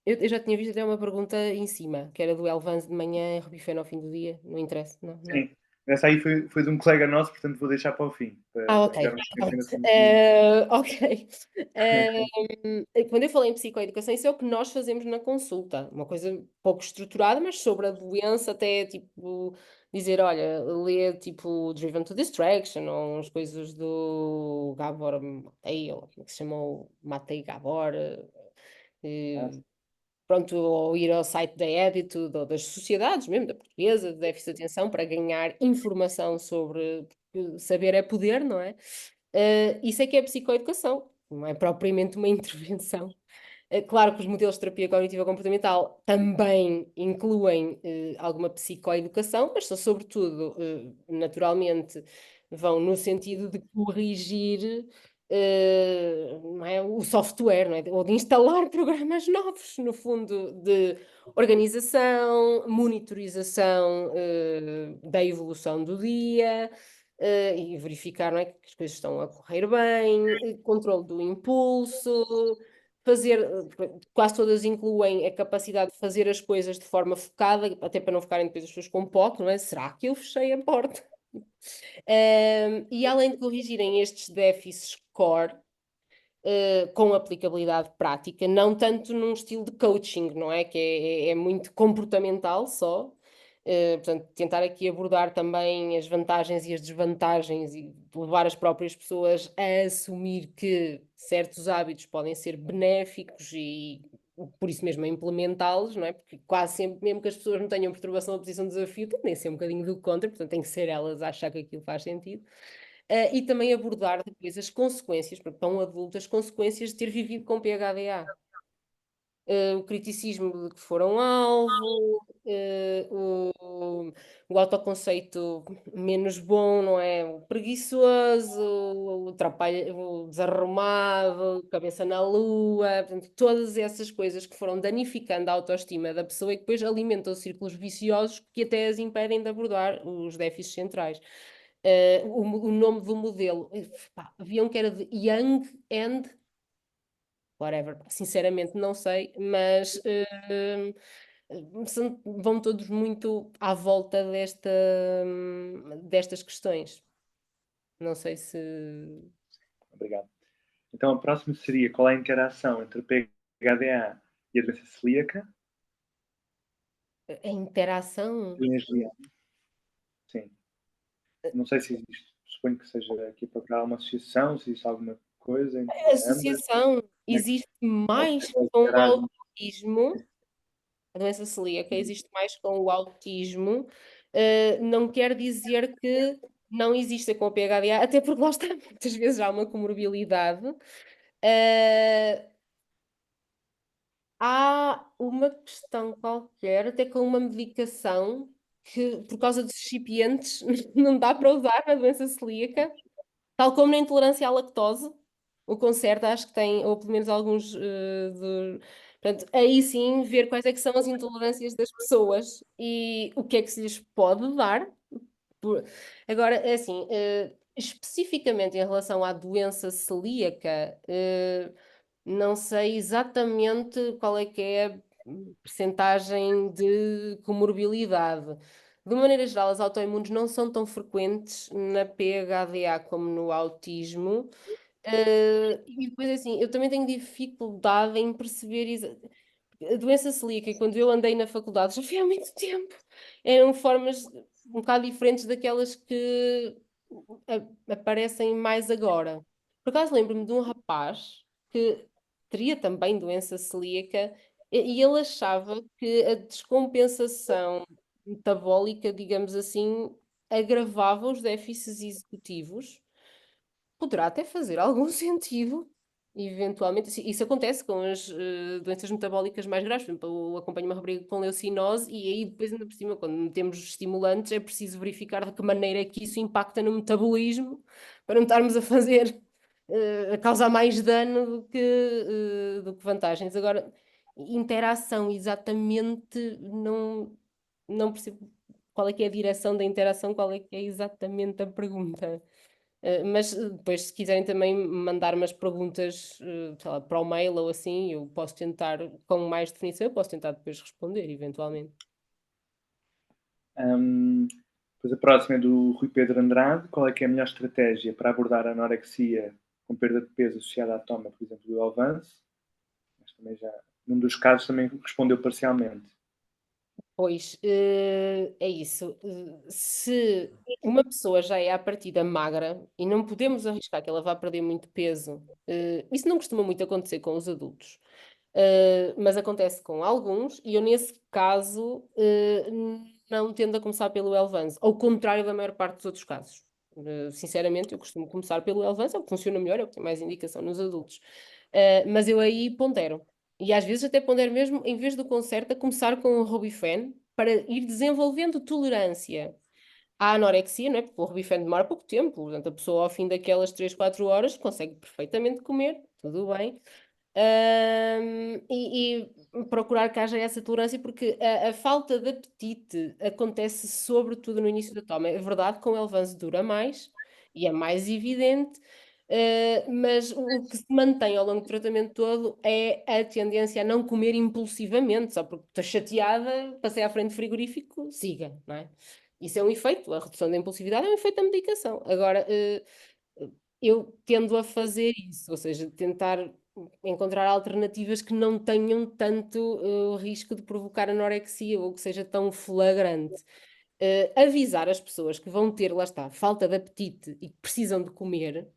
eu já tinha visto até uma pergunta em cima, que era do Elvans de manhã e Rebifeno ao fim do dia, não interessa, não? Sim, essa aí foi de um colega nosso, portanto vou deixar para o fim, para Ok. chegarmos sempre assim. Ok. Quando eu falei em psicoeducação, isso é o que nós fazemos na consulta. Uma coisa pouco estruturada, mas sobre a doença, até tipo dizer, olha, lê tipo Driven to Distraction, ou umas coisas do Gabor Matei, ou como é que se chamou? Matei Gabor. Pronto, ou ir ao site da Attitude ou das sociedades mesmo, da portuguesa, de déficit de atenção, para ganhar informação sobre saber é poder, não é? Isso é que é psicoeducação, não é propriamente uma intervenção. Claro que os modelos de terapia cognitiva comportamental também incluem alguma psicoeducação, mas são sobretudo, naturalmente, vão no sentido de corrigir não é, o software, não é? Ou de instalar programas novos, no fundo, de organização, monitorização da evolução do dia, e verificar, não é, que as coisas estão a correr bem, controle do impulso, fazer, quase todas incluem a capacidade de fazer as coisas de forma focada, até para não ficarem depois as pessoas com POC, não é? Será que eu fechei a porta? E além de corrigirem estes déficits core, com aplicabilidade prática, não tanto num estilo de coaching, não é? Que é muito comportamental só. Portanto, tentar aqui abordar também as vantagens e as desvantagens e levar as próprias pessoas a assumir que certos hábitos podem ser benéficos e por isso mesmo a implementá-los, não é? Porque quase sempre, mesmo que as pessoas não tenham perturbação ou posição de desafio, tendem a ser um bocadinho do contra, portanto tem que ser elas a achar que aquilo faz sentido. E também abordar depois as consequências, para um adulto, as consequências de ter vivido com PHDA. O criticismo de que foram alvo, o autoconceito menos bom, não é? O preguiçoso, o desarrumado, cabeça na lua, portanto, todas essas coisas que foram danificando a autoestima da pessoa e que depois alimentam círculos viciosos que até as impedem de abordar os déficits centrais. O nome do modelo, haviam que era de Young and whatever, sinceramente não sei, mas vão todos muito à volta destas questões. Não sei se. Obrigado. Então, a próxima seria qual é a interação entre o PHDA e a doença celíaca? A interação. Sim. Não sei se existe. Suponho que seja aqui para procurar uma associação, se existe alguma coisa. A associação existe mais com o autismo, a doença celíaca existe mais com o autismo, não quer dizer que não exista com o PHDA, até porque lá está, muitas vezes há uma comorbilidade. Há uma questão qualquer, até com uma medicação que, por causa dos recipientes, não dá para usar na doença celíaca, tal como na intolerância à lactose. O Concerta acho que tem, ou pelo menos alguns Portanto, aí sim ver quais é que são as intolerâncias das pessoas e o que é que se lhes pode dar. Agora, é assim, especificamente em relação à doença celíaca, não sei exatamente qual é que é a percentagem de comorbilidade. De maneira geral, as autoimunes não são tão frequentes na PHDA como no autismo. E depois, assim, eu também tenho dificuldade em perceber a doença celíaca, quando eu andei na faculdade, já foi há muito tempo, eram formas um bocado diferentes daquelas que aparecem mais agora. Por acaso lembro-me de um rapaz que teria também doença celíaca e ele achava que a descompensação metabólica, digamos assim, agravava os déficits executivos. Poderá até fazer algum sentido, eventualmente. Isso acontece com as doenças metabólicas mais graves. Por exemplo, eu acompanho uma rapariga com leucinose e aí depois, ainda por cima, quando metemos estimulantes, é preciso verificar de que maneira é que isso impacta no metabolismo para não estarmos a fazer, a causar mais dano do que vantagens. Agora, interação, exatamente, não percebo qual é que é a direção da interação, qual é que é exatamente a pergunta. Mas depois, se quiserem também mandar-me as perguntas, sei lá, para o mail ou assim, eu posso tentar, com mais definição, eu posso tentar depois responder, eventualmente. Depois a próxima é do Rui Pedro Andrade. Qual é que é a melhor estratégia para abordar a anorexia com perda de peso associada à toma, por exemplo, do Elvance? Mas também já, num dos casos, também respondeu parcialmente. Pois, é isso. Se uma pessoa já é à partida magra e não podemos arriscar que ela vá perder muito peso, isso não costuma muito acontecer com os adultos. Mas acontece com alguns, e eu, nesse caso, não tendo a começar pelo Elvance, ao contrário da maior parte dos outros casos. Sinceramente, eu costumo começar pelo Elvance, é o que funciona melhor, é o que tem mais indicação nos adultos. Mas eu aí pondero. E às vezes até pondero mesmo, em vez do Concerta, começar com o Robifen para ir desenvolvendo tolerância à anorexia, não é? Porque o Robifen demora pouco tempo, portanto a pessoa ao fim daquelas 3, 4 horas consegue perfeitamente comer, tudo bem. E procurar que haja essa tolerância, porque a falta de apetite acontece sobretudo no início da toma. É verdade que com o Elvance dura mais e é mais evidente, Mas o que se mantém ao longo do tratamento todo é a tendência a não comer impulsivamente, só porque estou chateada, passei à frente do frigorífico, siga, não é? Isso é um efeito, a redução da impulsividade é um efeito da medicação. Agora, eu tendo a fazer isso, ou seja, tentar encontrar alternativas que não tenham tanto risco de provocar anorexia ou que seja tão flagrante. Avisar as pessoas que vão ter, lá está, falta de apetite e que precisam de comer,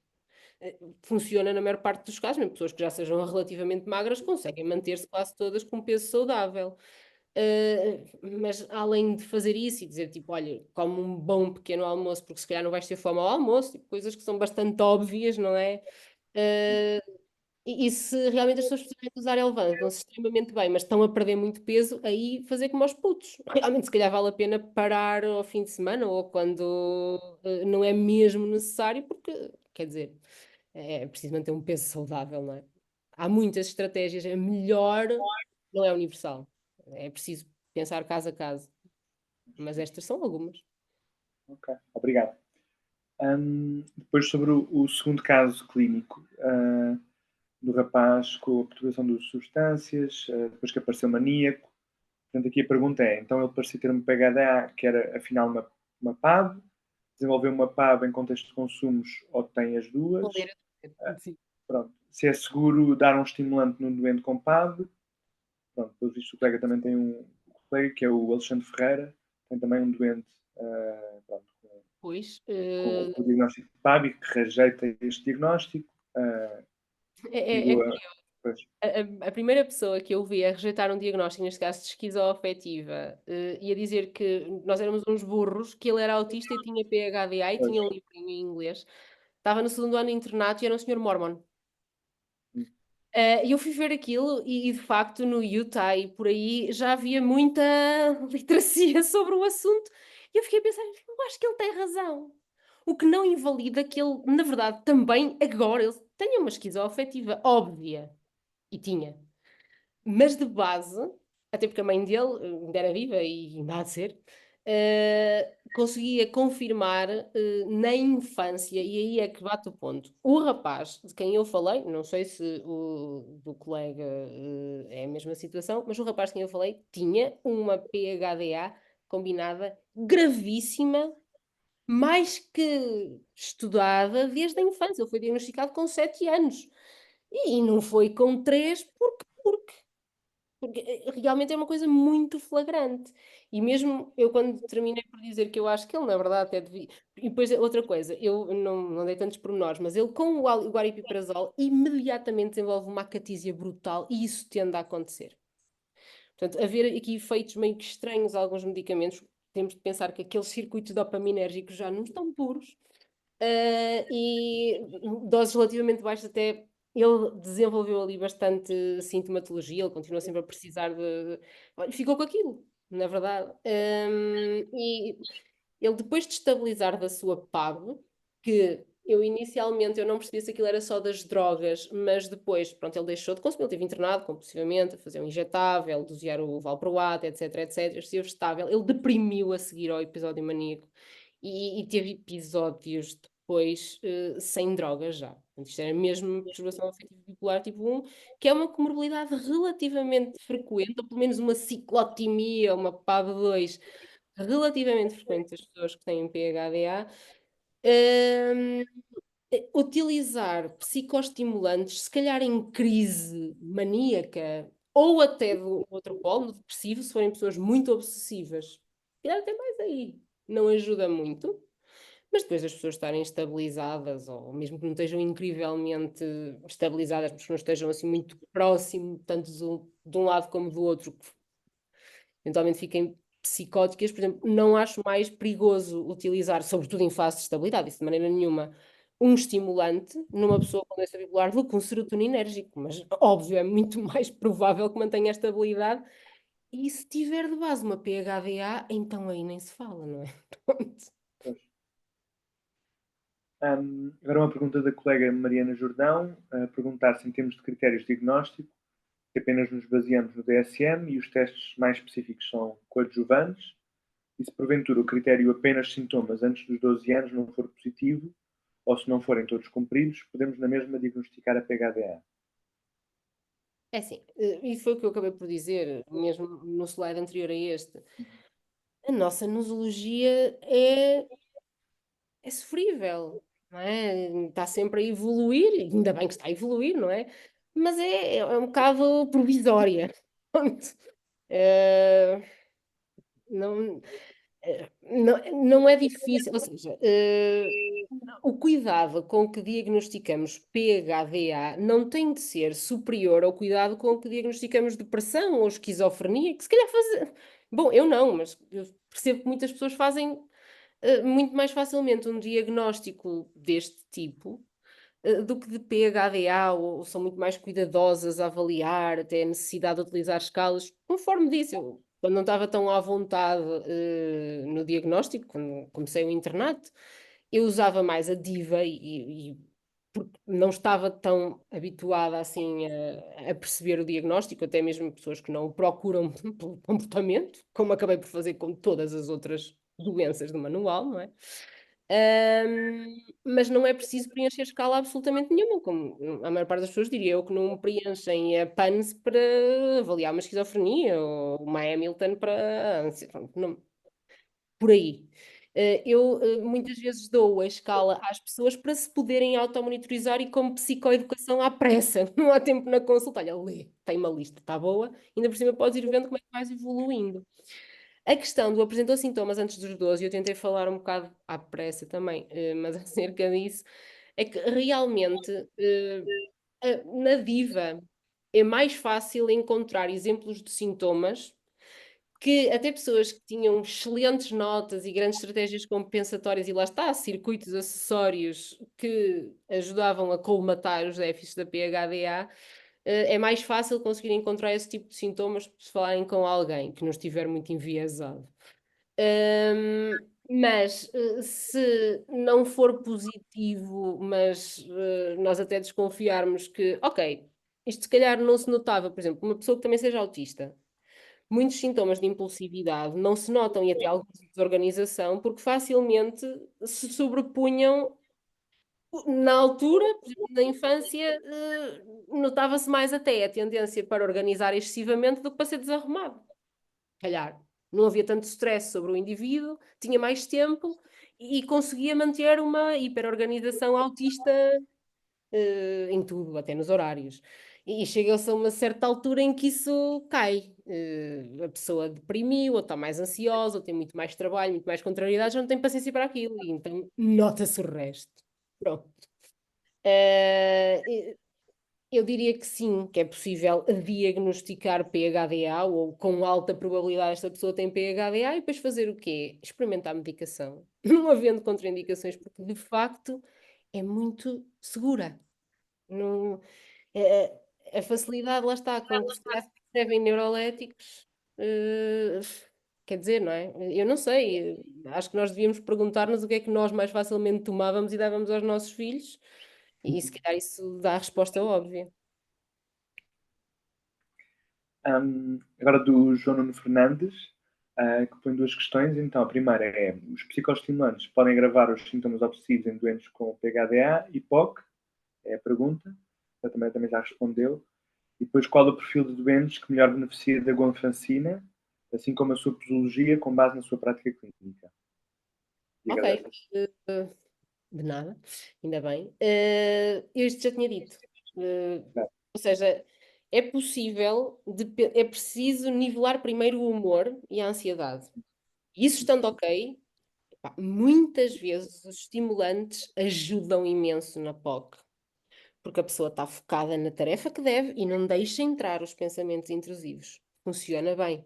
funciona na maior parte dos casos, mesmo pessoas que já sejam relativamente magras conseguem manter-se quase todas com peso saudável. Mas além de fazer isso e dizer tipo, olha, come um bom pequeno almoço porque se calhar não vais ter fome ao almoço, tipo, coisas que são bastante óbvias, não é? E se realmente as pessoas precisam de usar Elvan, vão-se extremamente bem, mas estão a perder muito peso, aí fazer como aos putos. Realmente, se calhar vale a pena parar ao fim de semana ou quando não é mesmo necessário, porque, quer dizer, é preciso manter um peso saudável, não é? Há muitas estratégias, é melhor, não é universal. É preciso pensar caso a caso. Mas estas são algumas. Ok, obrigado. Depois sobre o segundo caso clínico do rapaz com a perturbação de substâncias, depois que apareceu maníaco. Portanto, aqui a pergunta é, então ele parecia ter uma PHDA que era afinal uma PAB, desenvolveu uma PAB em contexto de consumos ou tem as duas? Vou ler a... Sim. Pronto. Se é seguro dar um estimulante num doente com PAB? Pronto, pelo visto o colega também tem um colega que é o Alexandre Ferreira, tem também um doente pronto, Pois, com o diagnóstico de PAB e que rejeita este diagnóstico. é Pois, a primeira pessoa que eu vi a rejeitar um diagnóstico, neste caso de esquizoafetiva, e a dizer que nós éramos uns burros, que ele era autista e tinha PHDA e pois. tinha um livro em inglês, estava no segundo ano de internato e era um senhor mormon. E eu fui ver aquilo e, de facto, no Utah e por aí já havia muita literacia sobre o assunto. E eu fiquei a pensar, eu acho que ele tem razão. O que não invalida que ele, na verdade, também agora ele tenha uma esquizoafetiva óbvia. E tinha. Mas de base, até porque a mãe dele ainda era viva e ainda há de ser, conseguia confirmar na infância, e aí é que bate o ponto. O rapaz de quem eu falei, não sei se o do colega é a mesma situação, mas o rapaz de quem eu falei tinha uma PHDA combinada gravíssima, mais que estudada desde a infância. Ele foi diagnosticado com 7 anos. E não foi com 3 porque realmente é uma coisa muito flagrante. E mesmo eu, quando terminei por dizer que eu acho que ele, na verdade, até devia. E depois, outra coisa, eu não dei tantos pormenores, mas ele, com o aripiprazol, imediatamente desenvolve uma acatísia brutal e isso tende a acontecer. Portanto, haver aqui efeitos meio que estranhos a alguns medicamentos, temos de pensar que aqueles circuitos dopaminérgicos já não estão puros e doses relativamente baixas até. Ele desenvolveu ali bastante sintomatologia, ele continua sempre a precisar de. Olha, ficou com aquilo, na verdade. E ele, depois de estabilizar da sua PAB, que eu não percebia se aquilo era só das drogas, mas depois, pronto, ele deixou de consumir, ele esteve internado compulsivamente, a fazer um injetável, dosear o valproato, etc, etc, esteve estável, ele deprimiu a seguir ao episódio maníaco e teve episódios depois sem drogas já. Portanto, isto era mesmo perturbação afetiva bipolar tipo 1, que é uma comorbilidade relativamente frequente, ou pelo menos uma ciclotimia, uma PAB2, relativamente frequente das pessoas que têm PHDA. Utilizar psicoestimulantes, se calhar em crise maníaca, ou até do outro polo, no depressivo, se forem pessoas muito obsessivas, se calhar até mais aí, não ajuda muito. Mas depois as pessoas estarem estabilizadas, ou mesmo que não estejam incrivelmente estabilizadas, mas que não estejam assim muito próximo, tanto de um lado como do outro, que eventualmente fiquem psicóticas, por exemplo, não acho mais perigoso utilizar, sobretudo em fase de estabilidade, isso de maneira nenhuma, um estimulante numa pessoa com doença bipolar do que um serotoninérgico, mas óbvio, é muito mais provável que mantenha a estabilidade e se tiver de base uma PHDA, então aí nem se fala, não é? Pronto. Pois. Agora uma pergunta da colega Mariana Jordão, a perguntar se em termos de critérios de diagnóstico, se apenas nos baseamos no DSM e os testes mais específicos são coadjuvantes, e se porventura o critério apenas sintomas antes dos 12 anos não for positivo, ou se não forem todos cumpridos, podemos na mesma diagnosticar a PHDA. É assim, e foi o que eu acabei por dizer, mesmo no slide anterior a este. A nossa nosologia é sofrível, não é? Está sempre a evoluir, e ainda bem que está a evoluir, não é? Mas é um bocado provisória. Pronto. Eh, não, não é difícil, ou seja, o cuidado com que diagnosticamos PHDA não tem de ser superior ao cuidado com que diagnosticamos depressão ou esquizofrenia, que se calhar faz. Bom, eu não, mas eu percebo que muitas pessoas fazem muito mais facilmente um diagnóstico deste tipo do que de PHDA, ou são muito mais cuidadosas a avaliar, até a necessidade de utilizar escalas. Conforme disse, eu, quando não estava tão à vontade no diagnóstico, quando comecei o internato, eu usava mais a DIVA e porque não estava tão habituada assim a perceber o diagnóstico, até mesmo pessoas que não o procuram pelo comportamento, como acabei por fazer com todas as outras doenças do manual, não é? Mas não é preciso preencher escala absolutamente nenhuma, como a maior parte das pessoas diria eu que não preenchem a PANSS para avaliar uma esquizofrenia ou uma Hamilton para a não, por aí. Eu muitas vezes dou a escala às pessoas para se poderem automonitorizar e como psicoeducação à pressa. Não há tempo na consulta. Olha, lê, tem uma lista, está boa. Ainda por cima podes ir vendo como é que vais evoluindo. A questão do apresentou sintomas antes dos 12, eu tentei falar um bocado à pressa também, mas acerca disso, é que realmente na Diva é mais fácil encontrar exemplos de sintomas que até pessoas que tinham excelentes notas e grandes estratégias compensatórias, e lá está, circuitos acessórios que ajudavam a colmatar os déficits da PHDA, é mais fácil conseguir encontrar esse tipo de sintomas se falarem com alguém que não estiver muito enviesado. Mas se não for positivo, mas nós até desconfiarmos que, ok, isto se calhar não se notava, por exemplo, uma pessoa que também seja autista, muitos sintomas de impulsividade não se notam e até alguns de desorganização, porque facilmente se sobrepunham na altura, por exemplo, na infância, notava-se mais até a tendência para organizar excessivamente do que para ser desarrumado. Calhar. Não havia tanto stress sobre o indivíduo, tinha mais tempo e conseguia manter uma hiperorganização autista em tudo, até nos horários. E chega-se a uma certa altura em que isso cai. A pessoa deprimiu, ou está mais ansiosa, ou tem muito mais trabalho, muito mais contrariedade, já não tem paciência para aquilo, e então nota-se o resto. Pronto. Eu diria que sim, que é possível diagnosticar PHDA ou com alta probabilidade esta pessoa tem PHDA e depois fazer o quê? Experimentar medicação, não havendo contraindicações, porque de facto é muito segura. Não, é- a facilidade lá está, com que se calhar se prescrevem neuroléticos, eh, quer dizer, não é? Eu não sei, acho que nós devíamos perguntar-nos o que é que nós mais facilmente tomávamos e dávamos aos nossos filhos, e se calhar isso dá a resposta óbvia. Agora do João Nuno Fernandes, que põe duas questões. Então, a primeira é: os psicoestimulantes podem agravar os sintomas obsessivos em doentes com PHDA e POC? É a pergunta. Também já respondeu. E depois, qual o perfil de doentes que melhor beneficia da guanfacina, assim como a sua posologia, com base na sua prática clínica? E Ok, agradeço. de nada, ainda bem. Eu isto já tinha dito. Claro. Ou seja, é possível, é preciso nivelar primeiro o humor e a ansiedade. Isso estando ok, pá, muitas vezes os estimulantes ajudam imenso na POC, porque a pessoa está focada na tarefa que deve e não deixa entrar os pensamentos intrusivos. Funciona bem.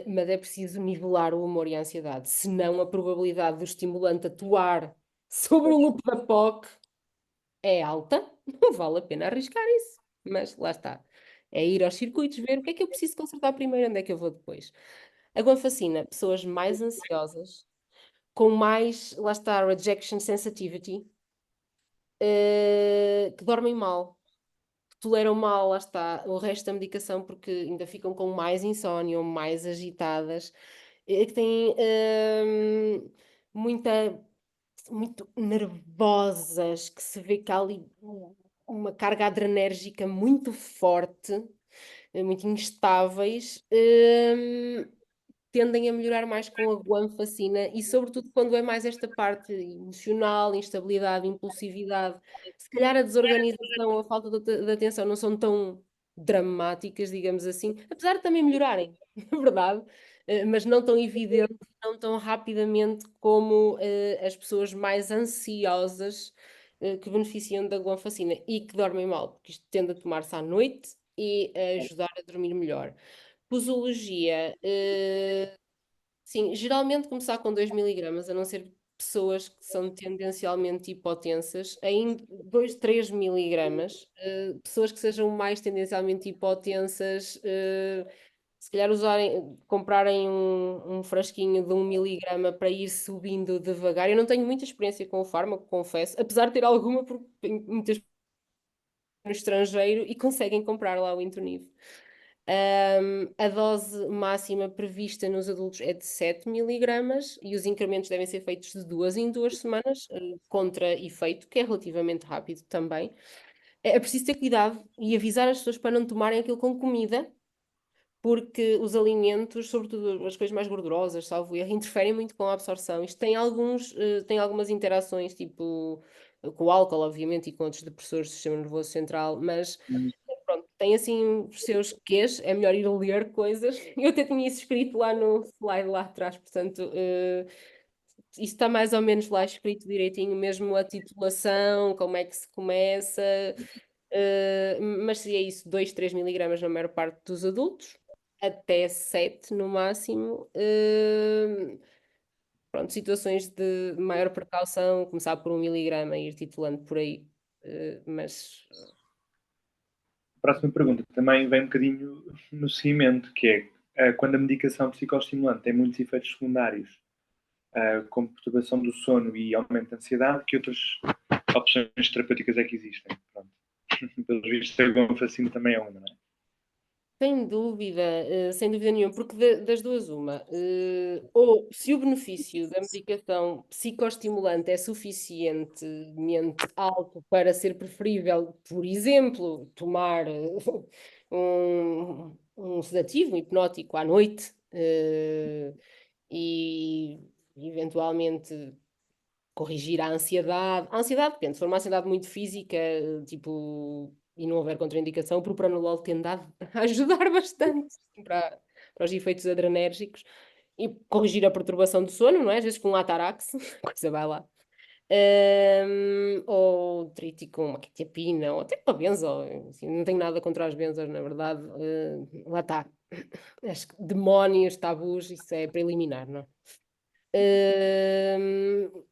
Mas é preciso nivelar o humor e a ansiedade, senão a probabilidade do estimulante atuar sobre o loop da POC é alta, não vale a pena arriscar isso. Mas lá está. É ir aos circuitos, ver o que é que eu preciso consertar primeiro, onde é que eu vou depois. A guanfacina, pessoas mais ansiosas, com mais, lá está, rejection sensitivity, que dormem mal, que toleram mal, lá está, o resto da medicação, porque ainda ficam com mais insónia ou mais agitadas, que têm muita muito nervosas, que se vê que há ali uma carga adrenérgica muito forte, muito instáveis, tendem a melhorar mais com a guanfacina e sobretudo quando é mais esta parte emocional, instabilidade, impulsividade. Se calhar a desorganização, a falta de atenção não são tão dramáticas, digamos assim, apesar de também melhorarem, na verdade, mas não tão evidentes, não tão rapidamente como as pessoas mais ansiosas que beneficiam da guanfacina e que dormem mal, porque isto tende a tomar-se à noite e a ajudar a dormir melhor. Posologia, sim, geralmente começar com 2 miligramas, a não ser pessoas que são tendencialmente hipotensas, em 2, 3 miligramas. Pessoas que sejam mais tendencialmente hipotensas, se calhar comprarem um frasquinho de 1 miligrama para ir subindo devagar. Eu não tenho muita experiência com o fármaco, confesso, apesar de ter alguma, porque tenho muitas no estrangeiro e conseguem comprar lá o Intuniv. A dose máxima prevista nos adultos é de 7 miligramas e os incrementos devem ser feitos de 2 em 2 semanas, contra efeito, que é relativamente rápido também. É preciso ter cuidado e avisar as pessoas para não tomarem aquilo com comida, porque os alimentos, sobretudo as coisas mais gordurosas, salvo erro, interferem muito com a absorção. Isto tem algumas interações, tipo com o álcool, obviamente, e com outros depressores do sistema nervoso central, mas pronto, tem assim os seus quês, é melhor ir ler coisas. Eu até tinha isso escrito lá no slide lá atrás, portanto, isso está mais ou menos lá escrito direitinho, mesmo a titulação, como é que se começa, mas seria isso, 2, 3 miligramas na maior parte dos adultos, até 7 no máximo. Pronto, situações de maior precaução, começar por 1 miligrama e ir titulando por aí, mas Próxima pergunta também vem um bocadinho no seguimento, que é quando a medicação psicoestimulante tem muitos efeitos secundários, como perturbação do sono e aumento da ansiedade, que outras opções terapêuticas é que existem? Pronto. Pelos vistos, a guanfacina também é uma, não é? sem dúvida nenhuma, porque das duas uma, ou se o benefício da medicação psicoestimulante é suficientemente alto para ser preferível, por exemplo, tomar um sedativo, um hipnótico à noite, e eventualmente corrigir a ansiedade. A ansiedade depende, se for uma ansiedade muito física, tipo, e não houver contraindicação, o propranolol tende a ajudar bastante para os efeitos adrenérgicos e corrigir a perturbação do sono, não é? Às vezes com um atarax, a coisa vai lá. Ou trítico, uma quetiapina, ou até uma benzo. Assim, não tenho nada contra as benzos, na verdade. Lá está. Acho que demónios, tabus, isso é para eliminar, não é?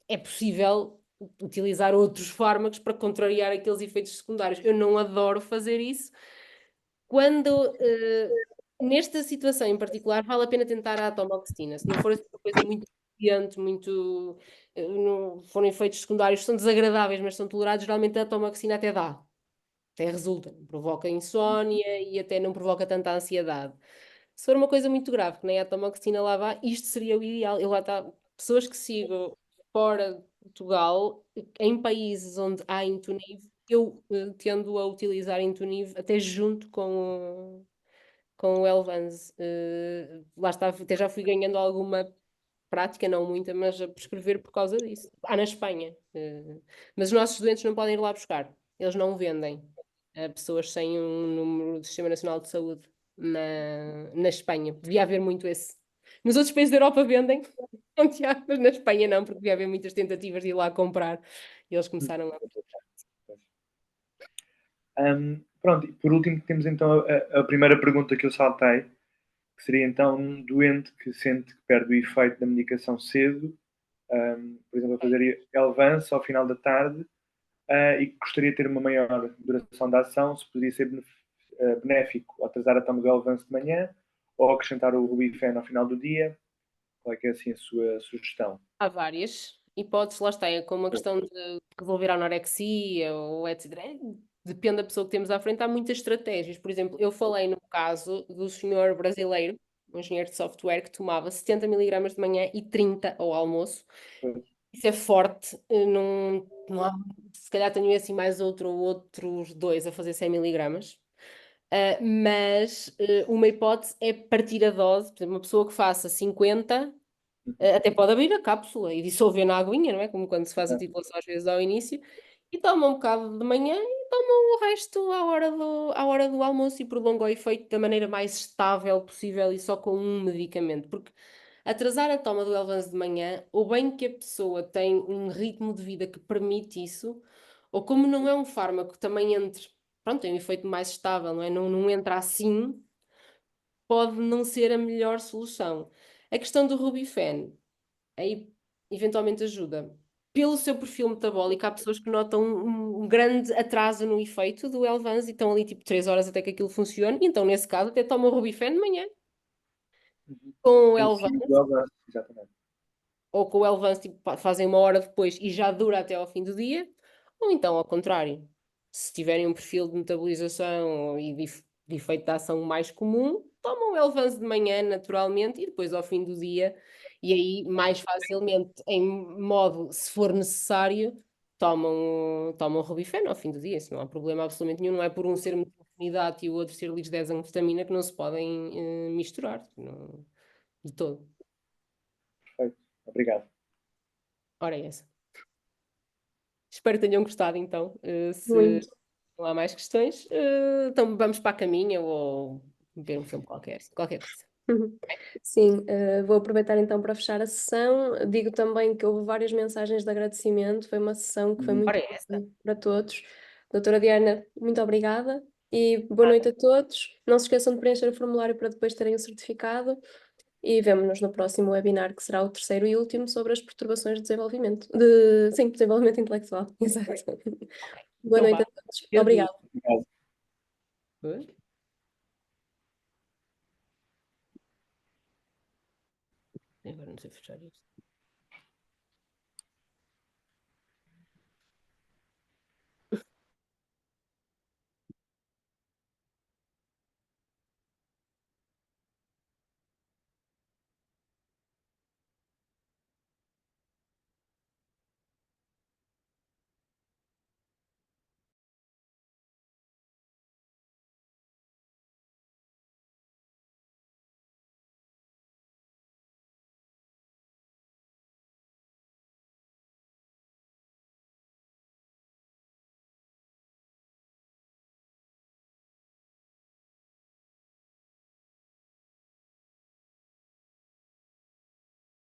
É possível utilizar outros fármacos para contrariar aqueles efeitos secundários. Eu não adoro fazer isso. Quando, nesta situação em particular, vale a pena tentar a atomoxetina. Se não for assim uma coisa muito viciante, muito, não forem efeitos secundários que são desagradáveis, mas são tolerados, geralmente a atomoxetina até dá. Até resulta. Provoca insónia e até não provoca tanta ansiedade. Se for uma coisa muito grave, que nem a atomoxetina lá vá, isto seria o ideal. Eu lá está, pessoas que sigam fora de Portugal, em países onde há Intuniv, eu tendo a utilizar Intuniv até junto com o Elvans. Lá está, até já fui ganhando alguma prática, não muita, mas a prescrever por causa disso. Há na Espanha. Mas os nossos doentes não podem ir lá buscar. Eles não vendem a pessoas sem um número do Sistema Nacional de Saúde na Espanha. Devia haver muito esse. Nos outros países da Europa vendem, mas na Espanha não, porque devia haver muitas tentativas de ir lá comprar. E eles começaram a. Pronto, e por último temos então a primeira pergunta que eu saltei, que seria então um doente que sente que perde o efeito da medicação cedo, por exemplo, a fazer Elvance ao final da tarde, e que gostaria de ter uma maior duração da ação, se poderia ser benéfico atrasar a toma do Elvance de manhã ou acrescentar o Rubifen ao final do dia. Qual é que é assim a sua sugestão? Há várias hipóteses, lá está, é como a questão de resolver a anorexia ou etc. Depende da pessoa que temos à frente, há muitas estratégias. Por exemplo, eu falei no caso do senhor brasileiro, um engenheiro de software, que tomava 70 miligramas de manhã e 30 ao almoço. isso é forte, não há, se calhar tenho assim mais outro ou outros 2 a fazer 100 miligramas. Mas uma hipótese é partir a dose, por exemplo, uma pessoa que faça 50, até pode abrir a cápsula e dissolver na aguinha, não é? Como quando se faz a titulação às vezes ao início, e toma um bocado de manhã e toma o resto à hora do almoço e prolonga o efeito da maneira mais estável possível e só com um medicamento. Porque atrasar a toma do Elvance de manhã, ou bem que a pessoa tem um ritmo de vida que permite isso, ou como não é um fármaco que também entre, pronto, tem um efeito mais estável, não é? Não entra assim, pode não ser a melhor solução. A questão do Rubifen, aí eventualmente ajuda. Pelo seu perfil metabólico, há pessoas que notam um grande atraso no efeito do Elvance e estão ali tipo 3 horas até que aquilo funcione, e então nesse caso até tomam o Rubifen de manhã. Com o Em Elvance, cima do Elvance, exatamente. ou com o Elvance tipo, fazem 1 hora depois e já dura até ao fim do dia, ou então ao contrário. Se tiverem um perfil de metabolização e de efeito de ação mais comum, tomam o Elvance de manhã naturalmente e depois ao fim do dia, e aí mais facilmente, em modo, se for necessário, tomam o Robifen ao fim do dia, isso não há problema absolutamente nenhum, não é por um ser metforminato e o outro ser lisdexanfetamina que não se podem misturar, de todo. Perfeito. Obrigado. Ora é essa. Espero que tenham gostado, então. Se Muito. não há mais questões, então vamos para a caminha ou ver um filme qualquer coisa. Sim, vou aproveitar então para fechar a sessão. Digo também que houve várias mensagens de agradecimento, foi uma sessão que foi muito Ora é essa. boa para todos. Doutora Diana, muito obrigada e boa noite a todos. Não se esqueçam de preencher o formulário para depois terem o certificado e vemo-nos no próximo webinar, que será o terceiro e último, sobre as perturbações de desenvolvimento, sim, desenvolvimento intelectual. Exato. Boa Então noite vá. a todos. Adeus. Obrigada. Obrigado. Agora não sei fechar isto.